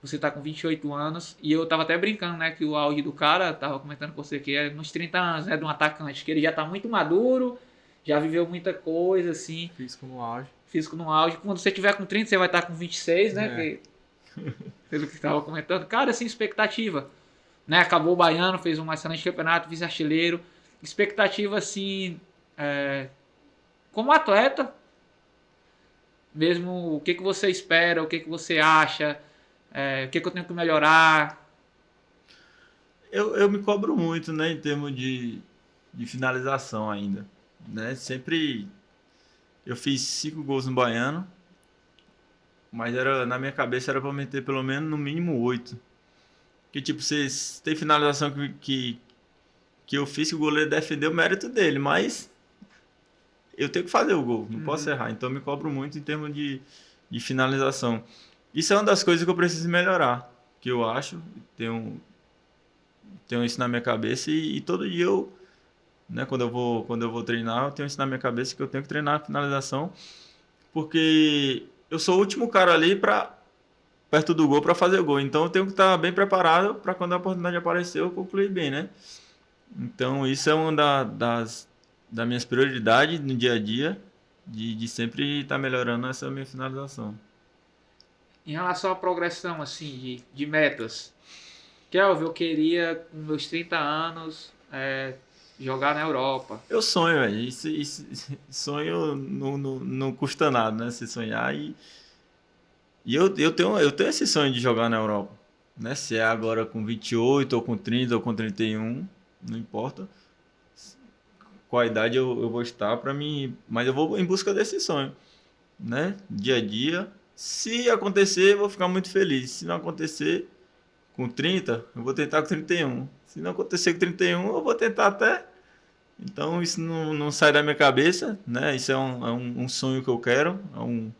Você tá com 28 anos, e eu tava até brincando, né, que o auge do cara, tava comentando com você que é uns 30 anos, né, de um atacante, que ele já tá muito maduro, já viveu muita coisa, assim. Físico no auge. Físico no auge. Quando você tiver com 30, você vai estar com 26, né? Pelo que tava comentando. Cara, assim, expectativa. Né? Acabou o Baiano, fez um excelente campeonato, vice-artilheiro. Expectativa, assim, como atleta, mesmo o que você espera, o que você acha, o que eu tenho que melhorar. Eu me cobro muito, né, em termos de finalização ainda, né? Sempre eu fiz 5 gols no Baiano, mas na minha cabeça era para meter pelo menos no mínimo 8. Que tipo, vocês tem finalização que eu fiz que o goleiro defendeu o mérito dele, mas eu tenho que fazer o gol, não posso errar. Então eu me cobro muito em termos de finalização. Isso é uma das coisas que eu preciso melhorar, que eu acho, tenho isso na minha cabeça e todo dia eu, né, quando eu vou treinar, eu tenho isso na minha cabeça que eu tenho que treinar a finalização, porque eu sou o último cara ali perto do gol para fazer o gol, então eu tenho que estar bem preparado para quando a oportunidade aparecer eu concluir bem, né? Então isso é uma das minhas prioridades no dia a dia, de sempre estar melhorando essa minha finalização. Em relação à progressão, assim, de metas, Kelvin, eu queria, com meus 30 anos, jogar na Europa. Eu sonho, velho. Sonho não custa nada, né? Se sonhar e eu tenho esse sonho de jogar na Europa, né? Se é agora com 28 ou com 30 ou com 31, não importa qual idade eu vou estar para mim, mas eu vou em busca desse sonho, né? Dia a dia. Se acontecer, eu vou ficar muito feliz. Se não acontecer com 30, eu vou tentar com 31. Se não acontecer com 31, eu vou tentar até... Então isso não sai da minha cabeça, né? Isso é um sonho que eu quero, é um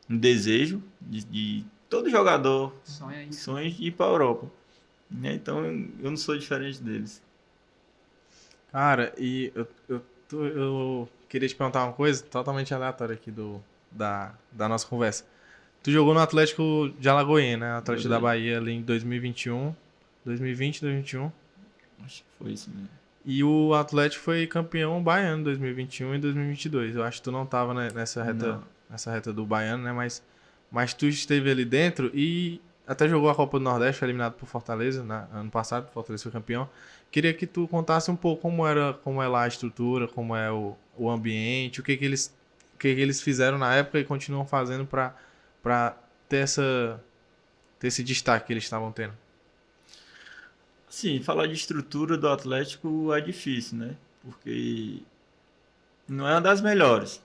desejo de todo jogador, sonha de ir para a Europa, né? Então eu não sou diferente deles. Cara, e eu queria te perguntar uma coisa totalmente aleatória aqui da nossa conversa. Tu jogou no Atlético de Alagoinha, né? Atlético da Verdade. Bahia ali em 2021. 2020, 2021. Acho que foi isso mesmo. E o Atlético foi campeão baiano em 2021 e 2022. Eu acho que tu não tava né, Não. nessa reta do baiano, né? Mas tu esteve ali dentro e até jogou a Copa do Nordeste, foi eliminado por Fortaleza, né? Ano passado, o Fortaleza foi campeão. Queria que tu contasse um pouco como é lá a estrutura, como é o ambiente, o que que eles fizeram na época e continuam fazendo para ter esse destaque que eles estavam tendo. Sim, falar de estrutura do Atlético é difícil, né? Porque não é uma das melhores.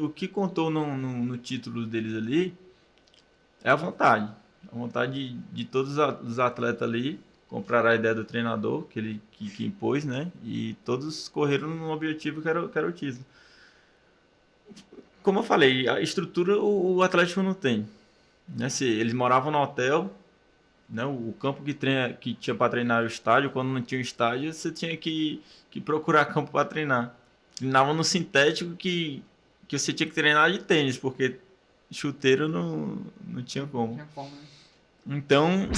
O que contou no título deles ali é a vontade. A vontade de todos os atletas ali compraram a ideia do treinador que ele que impôs, né? E todos correram no objetivo que era o título. Como eu falei, a estrutura o Atlético não tem. Né? Se eles moravam no hotel, né? O campo que tinha para treinar era o estádio. Quando não tinha o estádio, você tinha que procurar campo para treinar. Treinavam no sintético que você tinha que treinar de tênis, porque chuteiro não tinha como. Tinha como, né? Então,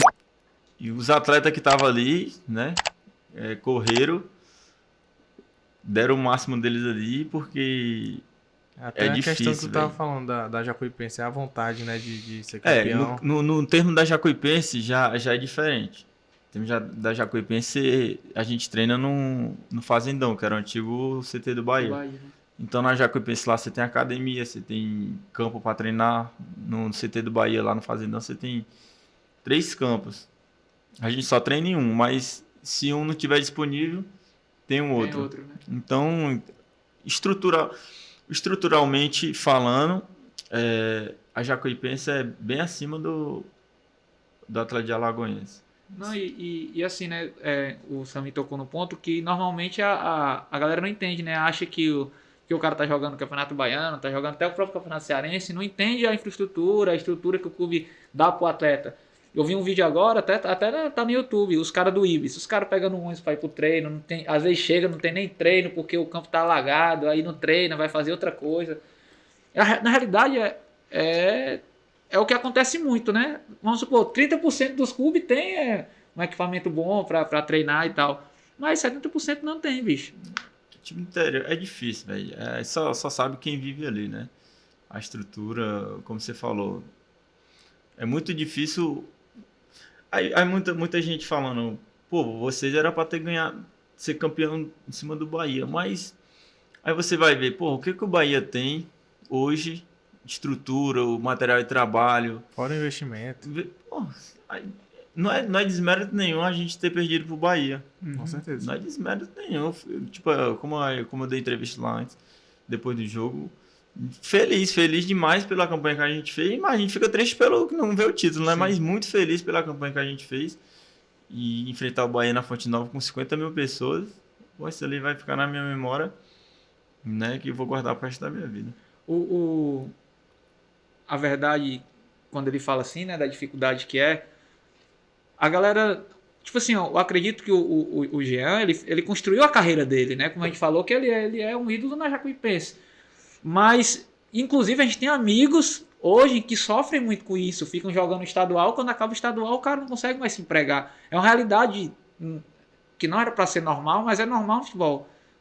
e os atletas que estavam ali, né, correram, deram o máximo deles ali, porque Até é a questão que tu difícil, tava velho. falando da Jacuipense, é a vontade, né, de ser É, campeão. no termo da Jacuipense já é diferente. No termo da Jacuipense, a gente treina no Fazendão, que era o antigo CT do Do Bahia. Bahia, né? Então na Jacuipense lá você tem academia, você tem campo para treinar. No CT do Bahia, lá no Fazendão, você tem 3 campos. A gente só treina em um, mas se um não tiver disponível, tem um Tem outro. outro, né? Então, estruturalmente falando, a Jacuipense é bem acima do Atlético de Alagoinhas. Não, e assim, né? O Sami tocou no ponto que normalmente a galera não entende, né? Acha que o cara tá jogando o Campeonato Baiano, tá jogando até o próprio Campeonato Cearense, não entende a infraestrutura, a estrutura que o clube dá pro atleta. Eu vi um vídeo agora, até tá no YouTube, os caras do Ibis, os caras pegando um ônibus pra ir pro treino, não tem, às vezes chega, não tem nem treino porque o campo tá alagado, aí não treina, vai fazer outra coisa. Na realidade, é, é o que acontece muito, né? Vamos supor, 30% dos clubes tem um equipamento bom pra treinar e tal. Mas 70% não tem, bicho. Time interior é difícil, velho. Só sabe quem vive ali, né? A estrutura, como você falou, é muito difícil. Aí muita gente falando, pô, vocês era pra ter ganhado, ser campeão em cima do Bahia, mas aí você vai ver, pô, o que o Bahia tem hoje, estrutura, o material de trabalho. Fora o investimento, Pô, aí não é desmérito nenhum a gente ter perdido pro Bahia. com certeza. Não é desmérito nenhum. Tipo, como eu dei entrevista lá antes, depois do jogo. Feliz demais pela campanha que a gente fez, mas a gente fica triste pelo que não vê o título, né? Sim. Mas muito feliz pela campanha que a gente fez. E enfrentar o Bahia na Fonte Nova com 50 mil pessoas. Pô, isso ali vai ficar na minha memória, né? Que eu vou guardar pro resto da minha vida. O, o- a verdade, quando ele fala assim, né, da dificuldade que é, a galera, tipo assim, ó, eu acredito que o Jean, ele construiu a carreira dele, né, como a gente falou, que ele é um ídolo na Jacuipense. Mas, inclusive, a gente tem amigos hoje que sofrem muito com isso, ficam jogando estadual, quando acaba o estadual o cara não consegue mais se empregar. É uma realidade que não era para ser normal, mas é normal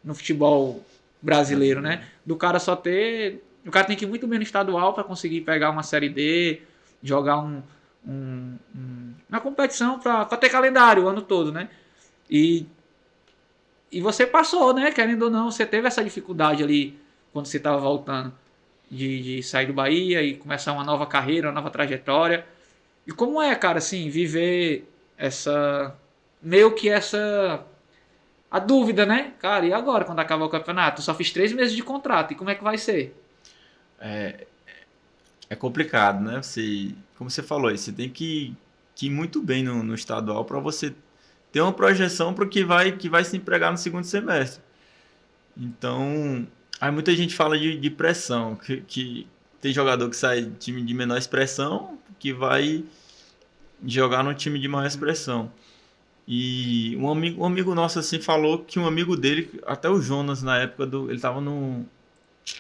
no futebol brasileiro, né? Do cara só ter... O cara tem que ir muito bem no estadual para conseguir pegar uma Série D, jogar uma competição para ter calendário o ano todo, né? E, e você passou, né? Querendo ou não, você teve essa dificuldade ali quando você estava voltando de sair do Bahia e começar uma nova carreira, uma nova trajetória. E como é, cara, assim, viver essa... meio que essa... a dúvida, né? Cara, e agora quando acabar o campeonato? Eu só fiz 3 meses de contrato, e como é que vai ser? É complicado, né? Como você falou, você tem que ir muito bem no estadual para você ter uma projeção para o que vai se empregar no segundo semestre. Então, aí muita gente fala de pressão, que tem jogador que sai de time de menor expressão que vai jogar no time de maior expressão. E um amigo nosso assim falou que um amigo dele, até o Jonas na época ele estava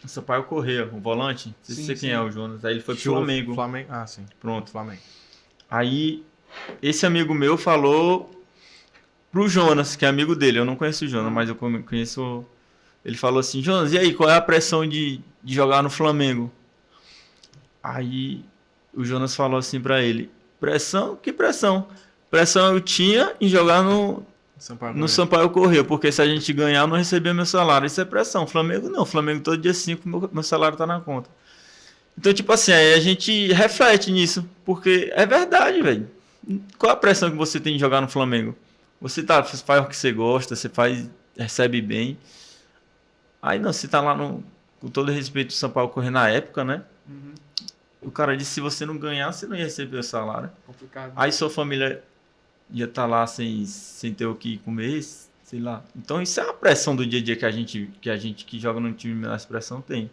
Sampaio Corrêa, o volante. Não sei se você quem é o Jonas. Aí ele foi pro Flamengo. Ah, sim. Pronto. Flamengo. Aí, esse amigo meu falou pro Jonas, que é amigo dele. Eu não conheço o Jonas, mas eu conheço... Ele falou assim, Jonas, e aí, qual é a pressão de jogar no Flamengo? Aí, o Jonas falou assim pra ele, pressão? Que pressão? Pressão eu tinha em jogar no Sampaio Corrêa, porque se a gente ganhar, eu não recebia meu salário. Isso é pressão. Flamengo não. Flamengo todo dia 5, meu salário tá na conta. Então, tipo assim, aí a gente reflete nisso, porque é verdade, velho. Qual a pressão que você tem de jogar no Flamengo? Você faz o que você gosta, recebe bem. Aí não, você tá lá com todo respeito do Sampaio Corrêa na época, né? Uhum. O cara disse, se você não ganhar, você não ia receber o salário. Complicado. Aí sua família ia estar lá sem ter o que comer, sei lá. Então isso é a pressão do dia a dia que a gente que joga no time de menor expressão tem.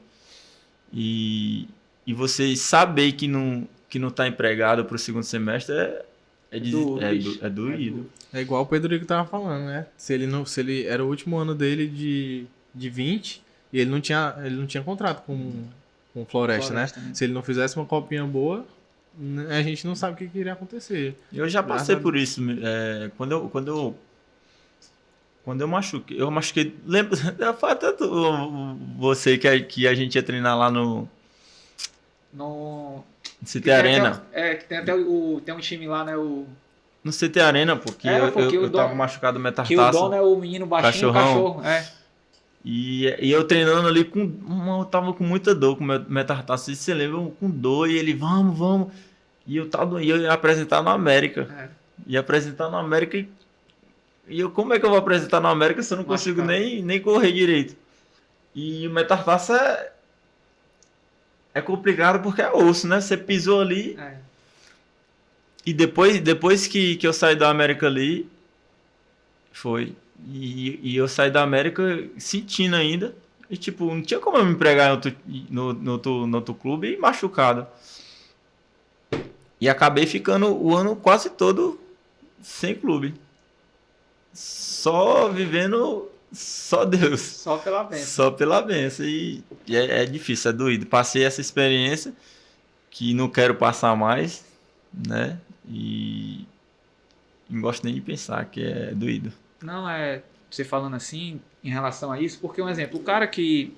E você saber que não tá empregado pro segundo semestre é doído. É igual o Pedro tava falando, né? Se ele era o último ano dele de 20 e ele não tinha contrato com o Floresta, né? Se ele não fizesse uma copinha boa, a gente não sabe o que iria acontecer. Eu já passei por isso. Quando eu machuquei. Lembra? Foi tanto você que a gente ia treinar lá no CT Arena. Que tem até tem um time lá, né? No CT Arena, porque eu tava machucado metartarso. Que o dono é o menino baixinho, cachorro. E eu treinando ali eu tava com muita dor com o meu metartarso. Você lembra? Com dor e ele, vamos. E eu ia apresentar no América. Ia apresentar no América e eu, como é que eu vou apresentar no América se eu não consigo nem correr direito? E o metartarso é complicado porque é osso, né? Você pisou ali. E depois que eu saí da América ali, foi. E eu saí da América sentindo ainda. E tipo, não tinha como eu me empregar no outro clube e machucado. E acabei ficando o ano quase todo sem clube. Só vivendo só Deus. Só pela bênção. Só pela bênção. E é difícil, é doído. Passei essa experiência que não quero passar mais, né? E não gosto nem de pensar que é doído. Não, você falando assim, em relação a isso, porque um exemplo, o cara que...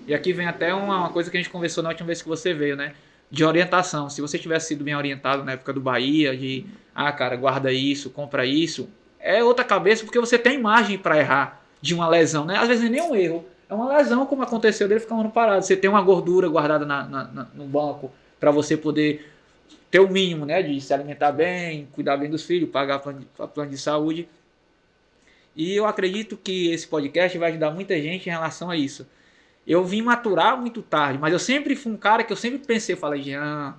E aqui vem até uma coisa que a gente conversou na última vez que você veio, né? De orientação. Se você tivesse sido bem orientado na época do Bahia, cara, guarda isso, compra isso, é outra cabeça, porque você tem margem para errar de uma lesão, né? Às vezes não é nem um erro, é uma lesão, como aconteceu dele ficar um ano parado. Você tem uma gordura guardada no banco para você poder ter o mínimo, né? De se alimentar bem, cuidar bem dos filhos, pagar plano de saúde. E eu acredito que esse podcast vai ajudar muita gente em relação a isso. Eu vim maturar muito tarde, mas eu sempre fui um cara que eu sempre pensei, falei, Jean...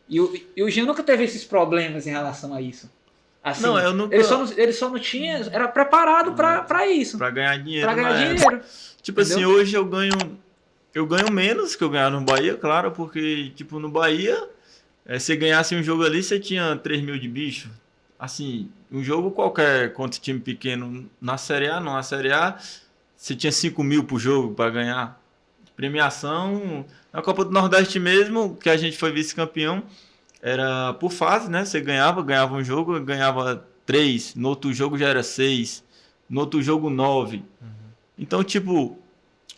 E o Jean nunca teve esses problemas em relação a isso. Assim, não, eu nunca... Ele só não tinha... Era preparado pra isso. Pra ganhar dinheiro. Pra ganhar dinheiro. Tipo assim, hoje eu ganho menos que eu ganhava no Bahia, claro, porque, tipo, no Bahia, se ganhasse um jogo ali, você tinha 3 mil de bicho. Assim, um jogo qualquer contra time pequeno na Série A, não. Na Série A, você tinha 5 mil por jogo para ganhar. Premiação, na Copa do Nordeste mesmo, que a gente foi vice-campeão, era por fase, né? Você ganhava um jogo, ganhava 3, no outro jogo já era 6, no outro jogo 9. Uhum. Então, tipo,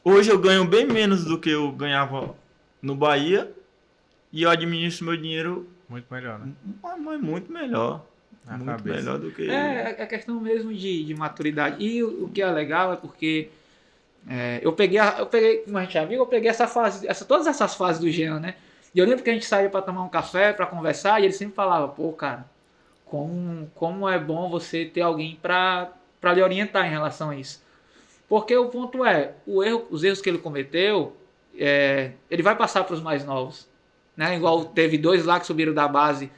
hoje eu ganho bem menos do que eu ganhava no Bahia e eu administro meu dinheiro... Muito melhor, né? Mas muito melhor. Muito melhor do que... É questão mesmo de maturidade. E o que é legal é porque eu peguei, como a gente já viu, eu peguei essa fase, todas essas fases do Jean, né? E eu lembro que a gente saía para tomar um café, para conversar, e ele sempre falava, pô, cara, como é bom você ter alguém para lhe orientar em relação a isso. Porque o ponto os erros que ele cometeu, ele vai passar para os mais novos. Né? Igual teve 2 lá que subiram da base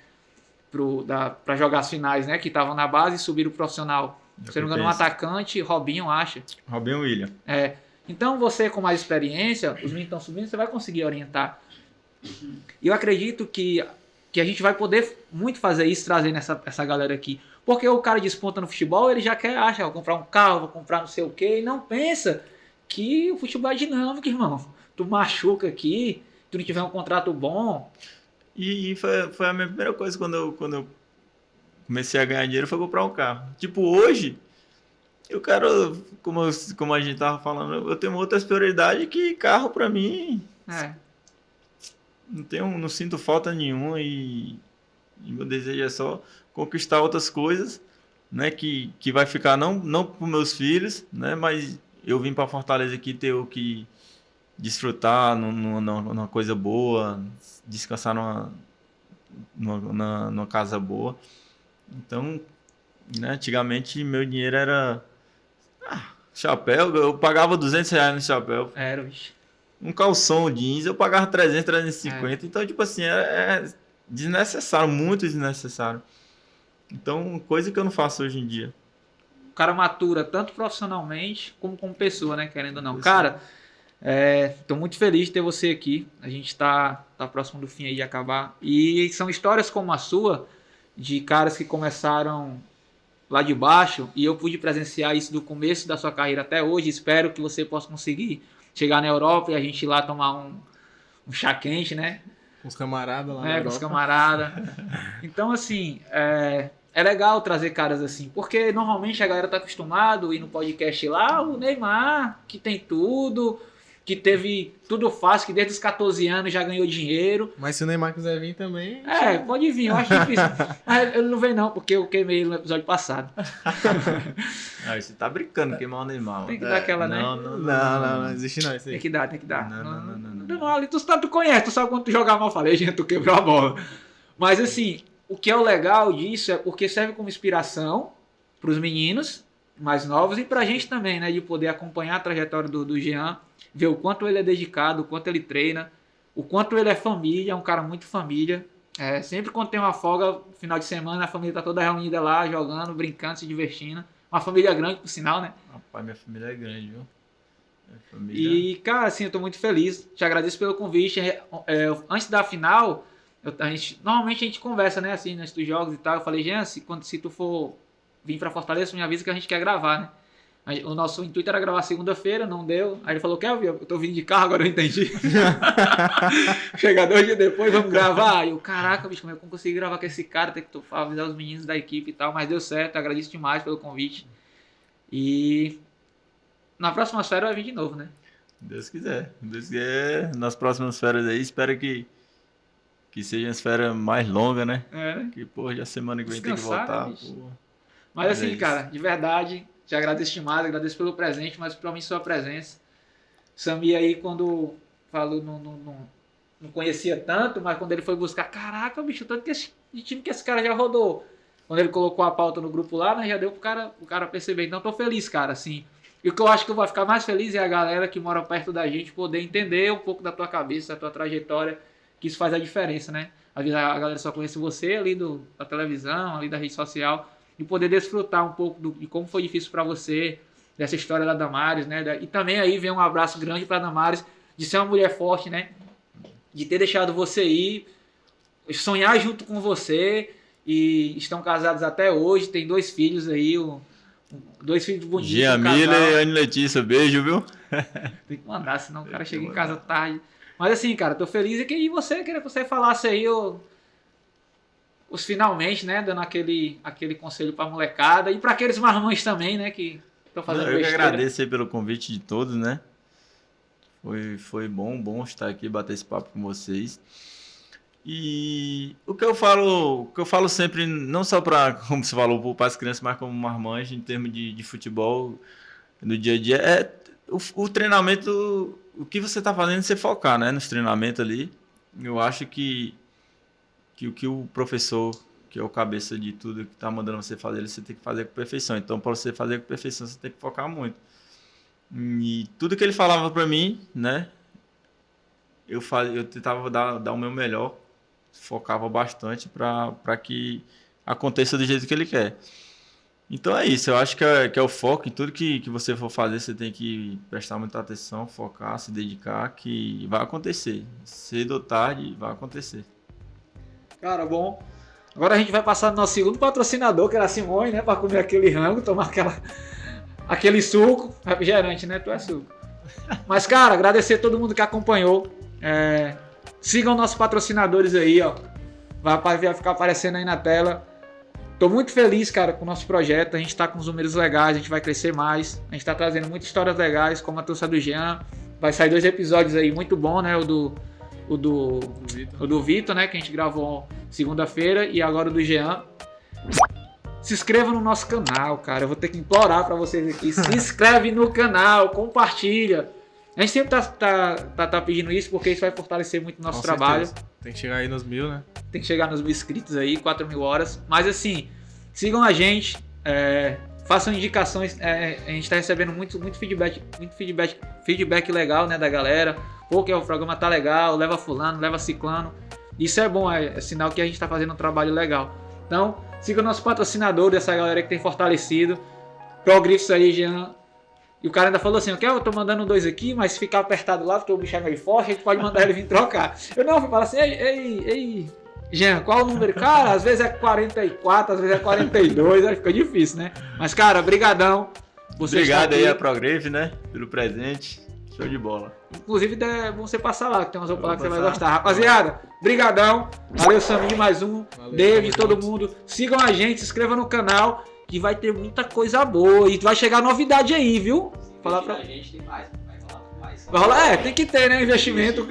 para jogar as finais, né? Que estavam na base e subiram o profissional. Se não me engano, um atacante, Robinho, acha. Robinho William. Então, você com mais experiência, os meninos estão subindo, você vai conseguir orientar. E eu acredito que a gente vai poder muito fazer isso, trazendo essa galera aqui. Porque o cara desponta no futebol, ele já acha, vou comprar um carro, vou comprar não sei o quê, e não pensa que o futebol é dinâmico, irmão. Tu machuca aqui, tu não tiver um contrato bom. E foi a minha primeira coisa quando eu comecei a ganhar dinheiro, foi comprar um carro. Tipo, hoje, eu quero, como a gente tava falando, eu tenho outras prioridades que carro pra mim. Não sinto falta nenhuma e meu desejo é só conquistar outras coisas, né, que vai ficar não para meus filhos, né, mas eu vim para Fortaleza aqui ter o que desfrutar numa coisa boa, descansar numa casa boa. Então, né, antigamente meu dinheiro era chapéu, eu pagava R$200 no chapéu. Era, bicho. Um calção jeans, eu pagava 300, 350. Então, tipo assim, é desnecessário, muito desnecessário. Então, coisa que eu não faço hoje em dia. O cara matura tanto profissionalmente como pessoa, né? Querendo ou não. Cara, tô muito feliz de ter você aqui. A gente tá próximo do fim aí de acabar. E são histórias como a sua, de caras que começaram lá de baixo, e eu pude presenciar isso do começo da sua carreira até hoje. Espero que você possa conseguir chegar na Europa e a gente ir lá tomar um chá quente, né? Com os camaradas lá na Europa. Com os camaradas. Então, assim, é legal trazer caras assim, porque normalmente a galera tá acostumado a ir no podcast lá, o Neymar, que tem tudo, que teve tudo fácil, que desde os 14 anos já ganhou dinheiro. Mas se o Neymar quiser vir também... Pode vir, eu acho difícil. Mas ele não vem não, porque eu queimei ele no episódio passado. Você tá brincando, queimar o Neymar. Tem que dar aquela, né? Não existe não isso aí. Tem que dar. Não. Ali tu conhece, tu sabe quando tu jogar mal, eu falei, gente, tu quebrou a bola. Mas assim, o que é o legal disso é porque serve como inspiração pros meninos mais novos e pra gente também, né? De poder acompanhar a trajetória do Jean, ver o quanto ele é dedicado, o quanto ele treina, o quanto ele é família, é um cara muito família. Sempre quando tem uma folga, final de semana, a família tá toda reunida lá, jogando, brincando, se divertindo. Uma família grande, por sinal, né? Rapaz, minha família é grande, viu? E, cara, assim, eu tô muito feliz. Te agradeço pelo convite. Antes da final, normalmente a gente conversa, né, assim, antes dos jogos e tal. Eu falei, Jean, se tu for vir pra Fortaleza, me avisa que a gente quer gravar, né? O nosso intuito era gravar segunda-feira, não deu. Aí ele falou, quer ouvir? Eu tô vindo de carro, agora eu entendi. Chega 2 dias depois, vamos gravar. Aí eu, caraca, bicho, como é que eu consegui gravar com esse cara? Tem que avisar os meninos da equipe e tal. Mas deu certo, agradeço demais pelo convite. E na próxima férias vai vir de novo, né? Deus quiser. Nas próximas férias aí, espero que sejam as férias mais longas, né? Que, porra, já semana que vem tem que voltar. Né, mas assim, cara, de verdade... Te agradeço demais, agradeço pelo presente, mas pra mim sua presença. Samir aí, quando falou, não conhecia tanto, mas quando ele foi buscar, caraca, bicho, tanto de time que esse cara já rodou. Quando ele colocou a pauta no grupo lá, né, já deu pro cara perceber. Então tô feliz, cara, assim. E o que eu acho que eu vou ficar mais feliz é a galera que mora perto da gente poder entender um pouco da tua cabeça, da tua trajetória, que isso faz a diferença, né? Às vezes a galera só conhece você ali da televisão, ali da rede social, e poder desfrutar um pouco de como foi difícil para você, dessa história da Damares, né? E também aí vem um abraço grande para Damares, de ser uma mulher forte, né? De ter deixado você ir, sonhar junto com você, e estão casados até hoje, tem 2 filhos aí, 2 filhos bonitos. Giamila e Anne Letícia, beijo, viu? Tem que mandar, senão o cara chega em casa tarde. Mas assim, cara, tô feliz e queria que você falasse aí os finalmente, né, dando aquele conselho pra molecada e pra aqueles marmães também, né, que estão fazendo besteira. Eu que agradeço aí pelo convite de todos, né? Foi bom estar aqui, bater esse papo com vocês. E o que eu falo sempre, não só para, como você falou, para as crianças, mas como marmães, em termos de futebol, no dia a dia, é o treinamento, o que você está fazendo, você focar, né, nos treinamentos ali. Eu acho que o que o professor, que é o cabeça de tudo, que está mandando você fazer, você tem que fazer com perfeição. Então, para você fazer com perfeição, você tem que focar muito. E tudo que ele falava para mim, né, eu tentava dar o meu melhor, focava bastante para que aconteça do jeito que ele quer. Então é isso, eu acho que é o foco. Em tudo que você for fazer, você tem que prestar muita atenção, focar, se dedicar, que vai acontecer. Cedo ou tarde, vai acontecer. Cara, bom. Agora a gente vai passar no nosso segundo patrocinador, que era a Simone, né? Para comer aquele rango, tomar aquele suco. Refrigerante, né? Tu é suco. Mas, cara, agradecer a todo mundo que acompanhou. Sigam nossos patrocinadores aí, ó. Vai ficar aparecendo aí na tela. Tô muito feliz, cara, com o nosso projeto. A gente tá com os números legais, a gente vai crescer mais. A gente tá trazendo muitas histórias legais, como a trouxa do Jean. Vai sair 2 episódios aí muito bom, né? O do Vitor, né? Que a gente gravou segunda-feira. E agora o do Jean. Se inscreva no nosso canal, cara. Eu vou ter que implorar pra vocês aqui. Se inscreve no canal, compartilha. A gente sempre tá pedindo isso porque isso vai fortalecer muito o nosso trabalho. Tem que chegar aí nos 1000, né? Tem que chegar nos 1000 inscritos aí, 4.000 horas. Mas assim, sigam a gente, façam indicações. A gente tá recebendo muito feedback legal, né, da galera. Pô, que o programa tá legal, leva fulano, leva ciclano. Isso é bom, é sinal que a gente tá fazendo um trabalho legal. Então, siga o nosso patrocinador, dessa galera que tem fortalecido. Progrifos aí, Jean. E o cara ainda falou assim, eu tô mandando 2 aqui, mas se ficar apertado lá, porque o bicho é meio forte, a gente pode mandar ele vir trocar. Eu não, fui falar assim, ei, Jean, qual o número? Cara, às vezes é 44, às vezes é 42, aí fica difícil, né? Mas, cara, brigadão. Obrigado aí a Prograve, né, pelo presente. Show de bola. Inclusive, é bom você passar lá, que tem umas roupas lá que você vai gostar. Rapaziada, brigadão. Valeu, Saminho, mais um. Valeu, David, todo mundo. Sigam a gente, se inscrevam no canal, que vai ter muita coisa boa. E vai chegar novidade aí, viu? Falar pra gente tem mais. Vai rolar, tem que ter, né? Investimento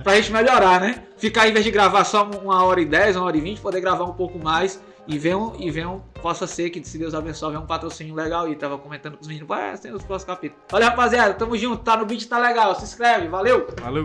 pra gente melhorar, né? Ficar, em vez de gravar só 1h10, 1h20, poder gravar um pouco mais. E venham, possa ser que, se Deus abençoe, venha um patrocínio legal. E tava comentando com os meninos, tem nos próximos capítulos. Valeu, rapaziada, tamo junto, tá no beat, tá legal. Se inscreve, valeu! Valeu!